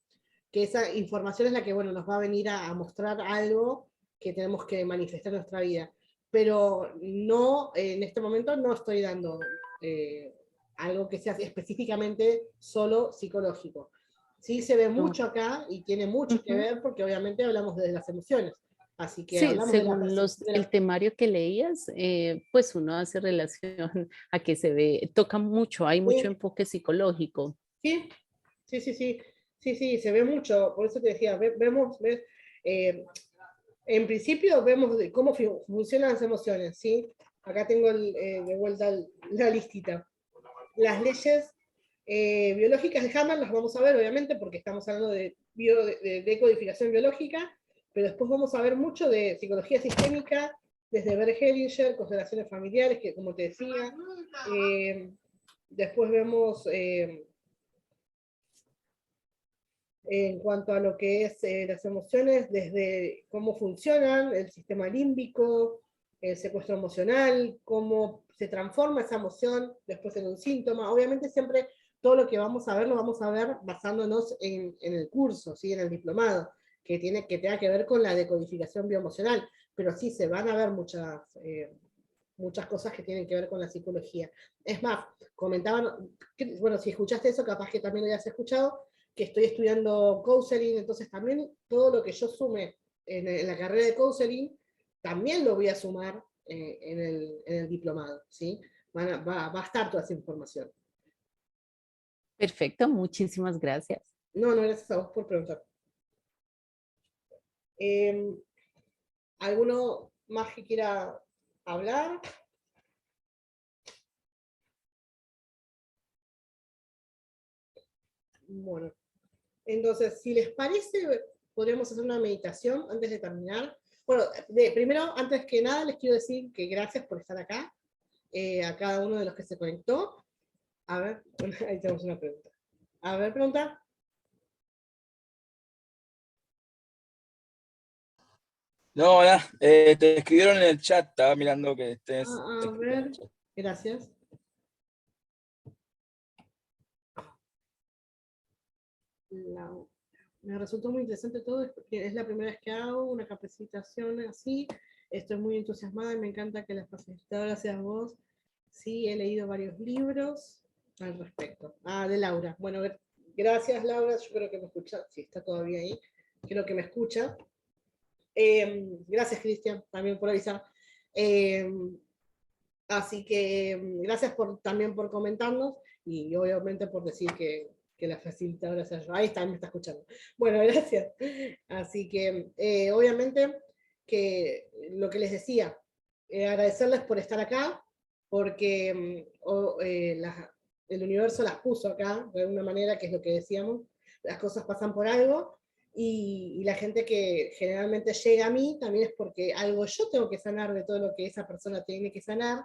que esa información es la que, bueno, nos va a venir a mostrar algo que tenemos que manifestar en nuestra vida. Pero no, en este momento no estoy dando algo que sea específicamente solo psicológico. Sí se ve mucho acá y tiene mucho que ver porque obviamente hablamos de las emociones. Así que Sí, hablamos según el temario que leías, pues uno hace relación a que se ve, toca mucho, hay mucho enfoque psicológico. Sí, sí, sí, sí, sí, sí, se ve mucho, por eso te decía, vemos, en principio vemos cómo funcionan las emociones, ¿sí? Acá tengo de vuelta la listita. Las leyes biológicas de Hammond las vamos a ver, obviamente, porque estamos hablando de decodificación biológica, pero después vamos a ver mucho de psicología sistémica, desde Bert Hellinger, constelaciones familiares, que como te decía, después vemos en cuanto a lo que es las emociones, desde cómo funcionan, el sistema límbico, el secuestro emocional, cómo se transforma esa emoción después en un síntoma. Obviamente siempre todo lo que vamos a ver lo vamos a ver basándonos en el curso, ¿sí? En el diplomado, que tenga que ver con la decodificación bioemocional, pero sí se van a ver muchas cosas que tienen que ver con la psicología. Es más, comentaban, bueno, si escuchaste eso, capaz que también lo hayas escuchado, que estoy estudiando counseling, entonces también todo lo que yo sume en la carrera de counseling, también lo voy a sumar en el diplomado, ¿sí? Va a estar toda esa información. Perfecto, muchísimas gracias. No, gracias a vos por preguntar. ¿Alguno más que quiera hablar? Bueno, entonces, si les parece, podríamos hacer una meditación antes de terminar. Bueno, primero, antes que nada, les quiero decir que gracias por estar acá, a cada uno de los que se conectó. A ver, ahí tenemos una pregunta. A ver, pregunta. No, ya, te escribieron en el chat, estaba mirando que estés. A ver, gracias. Me resultó muy interesante todo, porque es la primera vez que hago una capacitación así. Estoy muy entusiasmada y me encanta que la facilitadora seas vos. Sí, he leído varios libros al respecto. De Laura. Bueno, gracias Laura, yo creo que me escucha, si está todavía ahí, creo que me escucha. Gracias Cristian, también por avisar. Así que gracias también por comentarnos. y obviamente por decir que la facilitadora sea yo. Ahí está, me está escuchando. Bueno, gracias. Así que, obviamente, que lo que les decía, agradecerles por estar acá, porque el universo las puso acá, de alguna manera, que es lo que decíamos, las cosas pasan por algo, y la gente que generalmente llega a mí también es porque algo yo tengo que sanar de todo lo que esa persona tiene que sanar,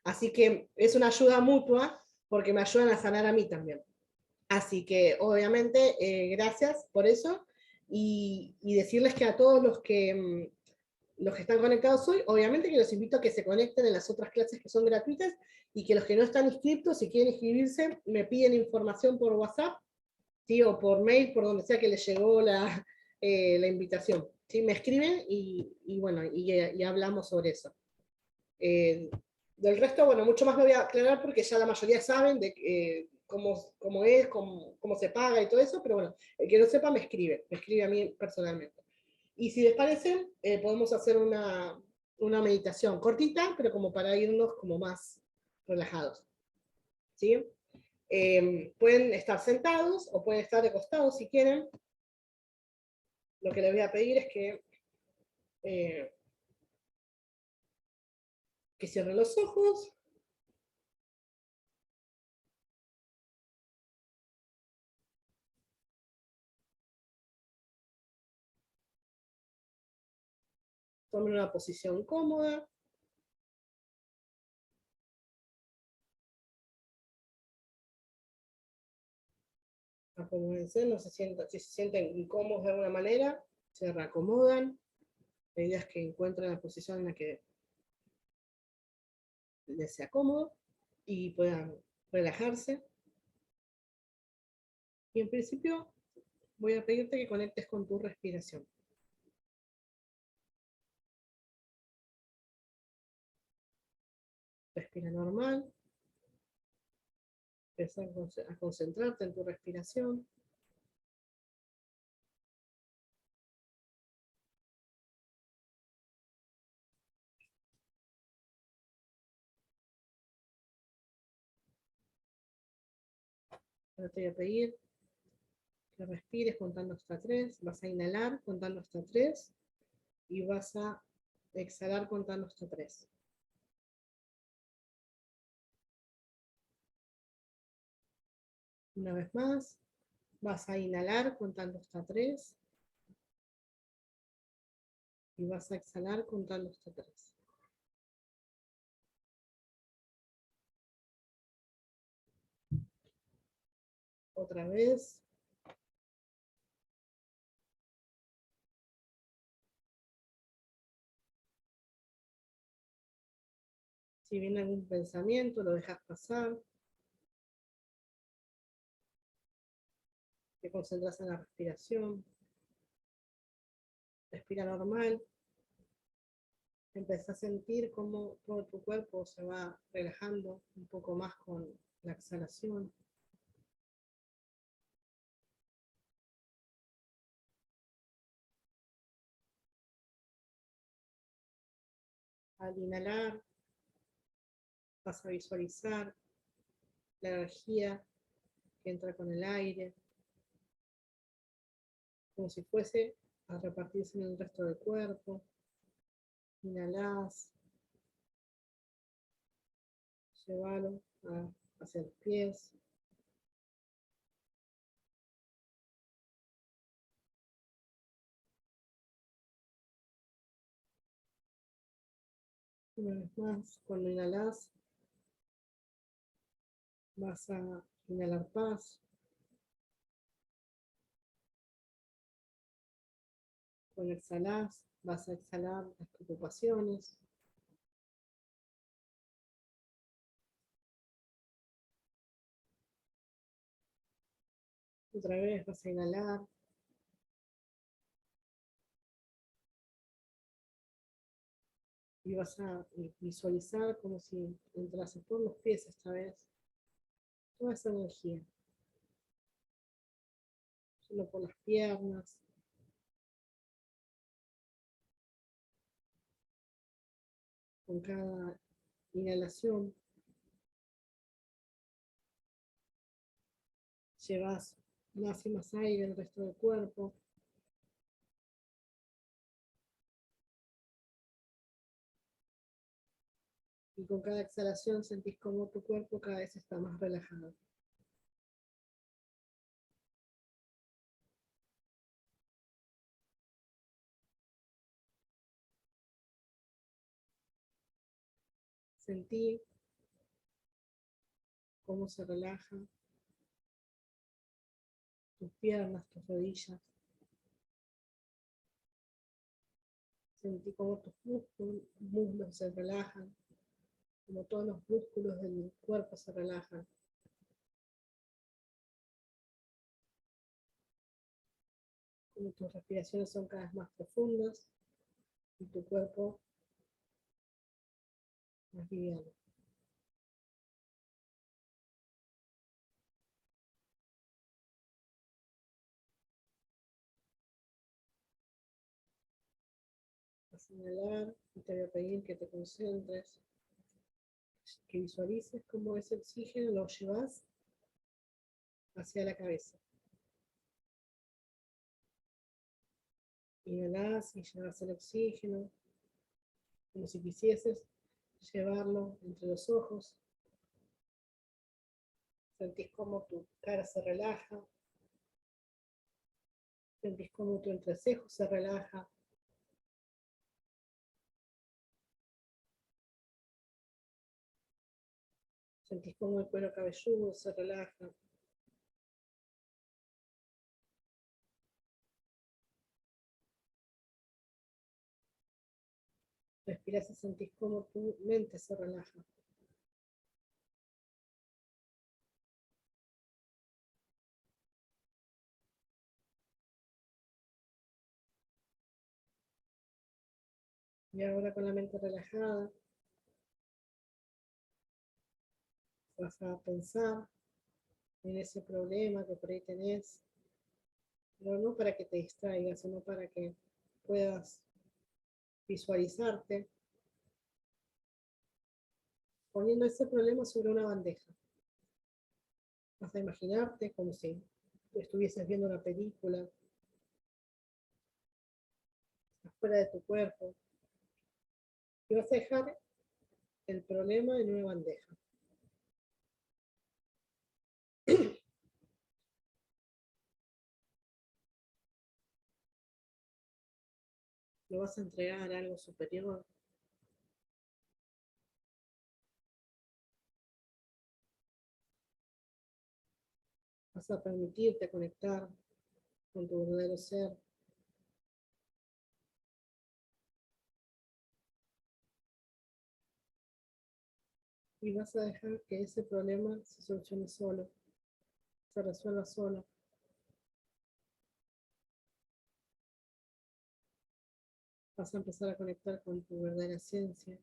así que es una ayuda mutua, porque me ayudan a sanar a mí también. Así que, obviamente, gracias por eso, y decirles que a todos los que están conectados hoy, obviamente que los invito a que se conecten en las otras clases que son gratuitas, y que los que no están inscritos, si quieren inscribirse, me piden información por WhatsApp, ¿sí? O por mail, por donde sea que les llegó la invitación. ¿Sí? Me escriben y bueno, y hablamos sobre eso. Del resto, bueno, mucho más lo voy a aclarar porque ya la mayoría saben de cómo es, cómo se paga y todo eso, pero bueno, el que no sepa me escribe a mí personalmente. Y si les parece, podemos hacer una meditación cortita, pero como para irnos como más relajados. ¿Sí? Pueden estar sentados o pueden estar acostados si quieren. Lo que les voy a pedir es que cierren los ojos. Tomen una posición cómoda. Acomódense, no se sientan, si se sienten incómodos de alguna manera, se reacomodan. La idea es que encuentren la posición en la que les sea cómodo y puedan relajarse. Y en principio voy a pedirte que conectes con tu respiración. Respira normal. Empieza a concentrarte en tu respiración. Ahora te voy a pedir que respires contando hasta 3. Vas a inhalar contando hasta 3 y vas a exhalar contando hasta 3. Una vez más, vas a inhalar contando hasta 3 y vas a exhalar contando hasta 3. Otra vez. Si viene algún pensamiento, lo dejas pasar. Te concentras en la respiración. Respira normal. Empezás a sentir cómo todo tu cuerpo se va relajando un poco más con la exhalación. Al inhalar, vas a visualizar la energía que entra con el aire, como si fuese a repartirse en el resto del cuerpo. Inhalás, llévalo hacia los pies. Una vez más, cuando inhalás, vas a inhalar paz. Cuando exhalás, vas a exhalar las preocupaciones. Otra vez vas a inhalar. Y vas a visualizar como si entrase por los pies esta vez toda esa energía. Solo por las piernas. Con cada inhalación Llevas más y más aire al resto del cuerpo. Y con cada exhalación sentís como tu cuerpo cada vez está más relajado. Sentí cómo se relajan tus piernas, tus rodillas. Sentí cómo tus muslos se relajan, como todos los músculos del cuerpo se relajan. Como tus respiraciones son cada vez más profundas y tu cuerpo más liviano. Vas a inhalar y te voy a pedir que te concentres, que visualices cómo ese oxígeno lo llevas hacia la cabeza. Inhalás y llevas el oxígeno, como si quisieses llevarlo entre los ojos. Sentís cómo tu cara se relaja. Sentís cómo tu entrecejo se relaja. Sentís cómo el cuero cabelludo se relaja. Respirás y sentís cómo tu mente se relaja. Y ahora con la mente relajada, vas a pensar en ese problema que por ahí tenés, pero no para que te distraigas, sino para que puedas visualizarte poniendo ese problema sobre una bandeja. Vas a imaginarte como si estuvieses viendo una película, afuera de tu cuerpo, y vas a dejar el problema en una bandeja. Lo vas a entregar a algo superior. Vas a permitirte conectar con tu verdadero ser. Y vas a dejar que ese problema se solucione solo, se resuelva solo. Vas a empezar a conectar con tu verdadera esencia.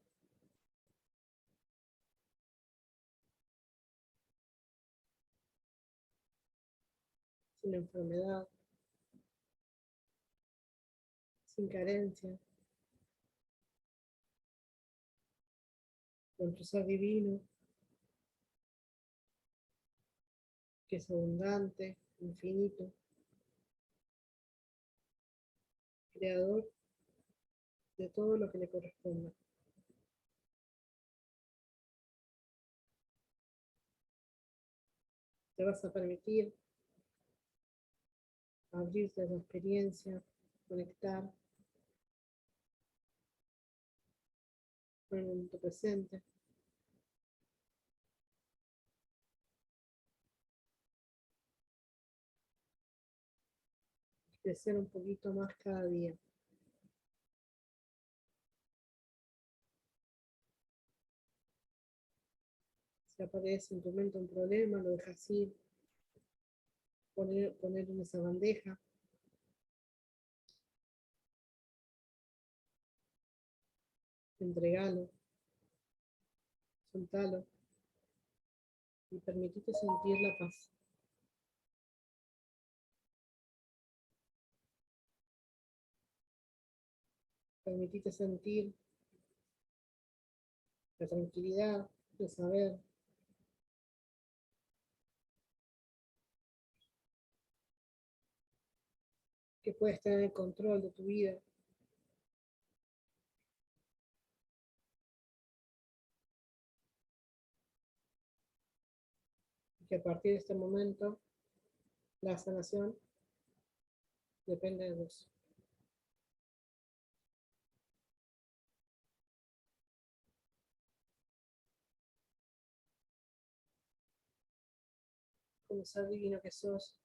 Sin enfermedad, sin carencia, con tu ser divino, que es abundante, infinito, creador de todo lo que le corresponda. Te vas a permitir abrirte a la experiencia, conectar con el momento presente. Crecer un poquito más cada día. Si aparece en tu mente un problema, lo dejas ir, poner en esa bandeja. Entregalo, soltalo y permitite sentir la paz. Permitite sentir la tranquilidad de saber que puedes tener el control de tu vida. Y que a partir de este momento, la sanación depende de vos. Como ser divino que sos,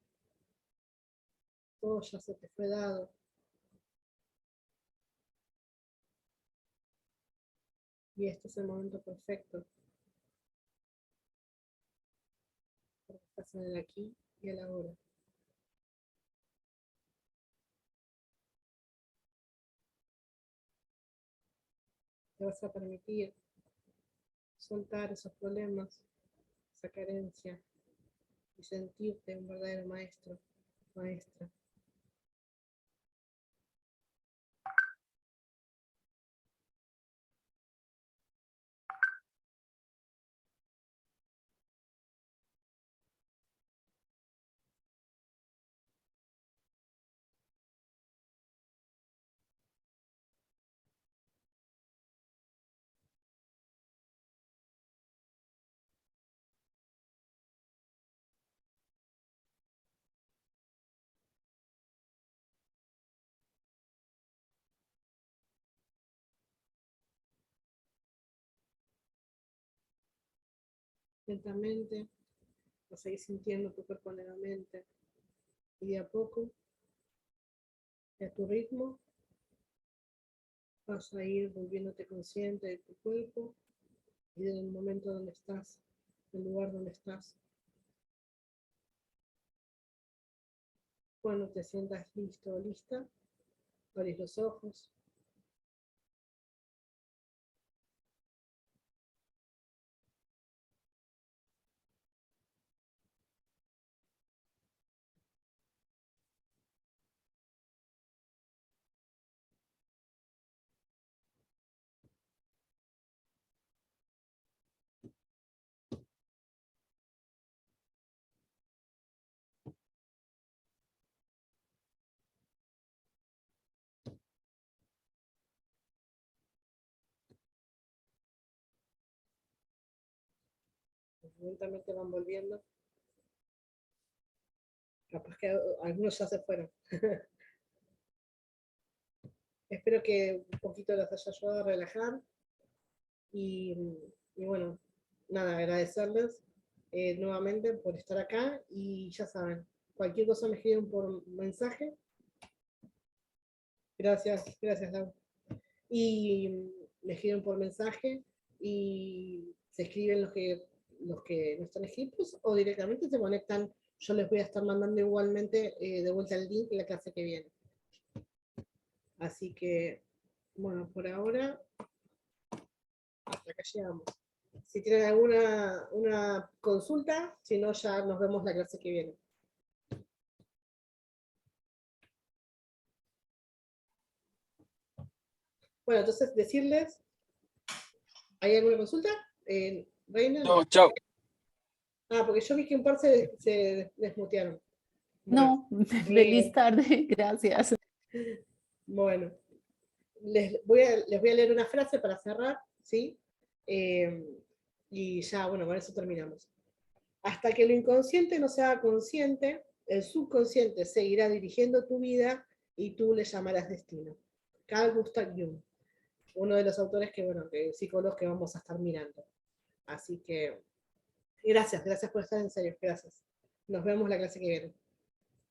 todo ya se te fue dado. Y este es el momento perfecto. Porque estás en el aquí y el ahora. Te vas a permitir soltar esos problemas, esa carencia, y sentirte un verdadero maestro, maestra. Lentamente vas a ir sintiendo tu cuerpo nuevamente y de a poco, y a tu ritmo, vas a ir volviéndote consciente de tu cuerpo y del momento donde estás, del lugar donde estás. Cuando te sientas listo o lista, abrís los ojos. Lentamente van volviendo. Capaz que algunos ya se fueron. Espero que un poquito les haya ayudado a relajar. Y bueno, nada, agradecerles nuevamente por estar acá. Y ya saben, cualquier cosa me escriben por mensaje. Gracias, gracias, Lau. Y me escriben por mensaje y se escriben los que no están escritos o directamente se conectan. Yo les voy a estar mandando igualmente de vuelta el link de la clase que viene. Así que, bueno, por ahora, hasta acá llegamos. Si tienen alguna una consulta, si no, ya nos vemos la clase que viene. Bueno, entonces decirles, ¿hay alguna consulta? Reina. No, chao. Ah, porque yo vi que un par se desmutearon. Bueno, No, feliz tarde, gracias. bueno, les voy a leer una frase para cerrar, ¿sí? Y ya, bueno, con eso terminamos. Hasta que lo inconsciente no sea consciente, el subconsciente seguirá dirigiendo tu vida y tú le llamarás destino. Carl Gustav Jung, uno de los autores que, bueno, que psicólogos que vamos a estar mirando. Así que, gracias por estar en serio, gracias. Nos vemos la clase que viene.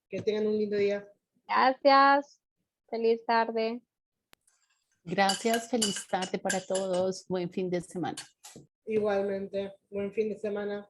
Que tengan un lindo día. Gracias. Feliz tarde. Gracias, feliz tarde para todos, buen fin de semana. Igualmente, buen fin de semana.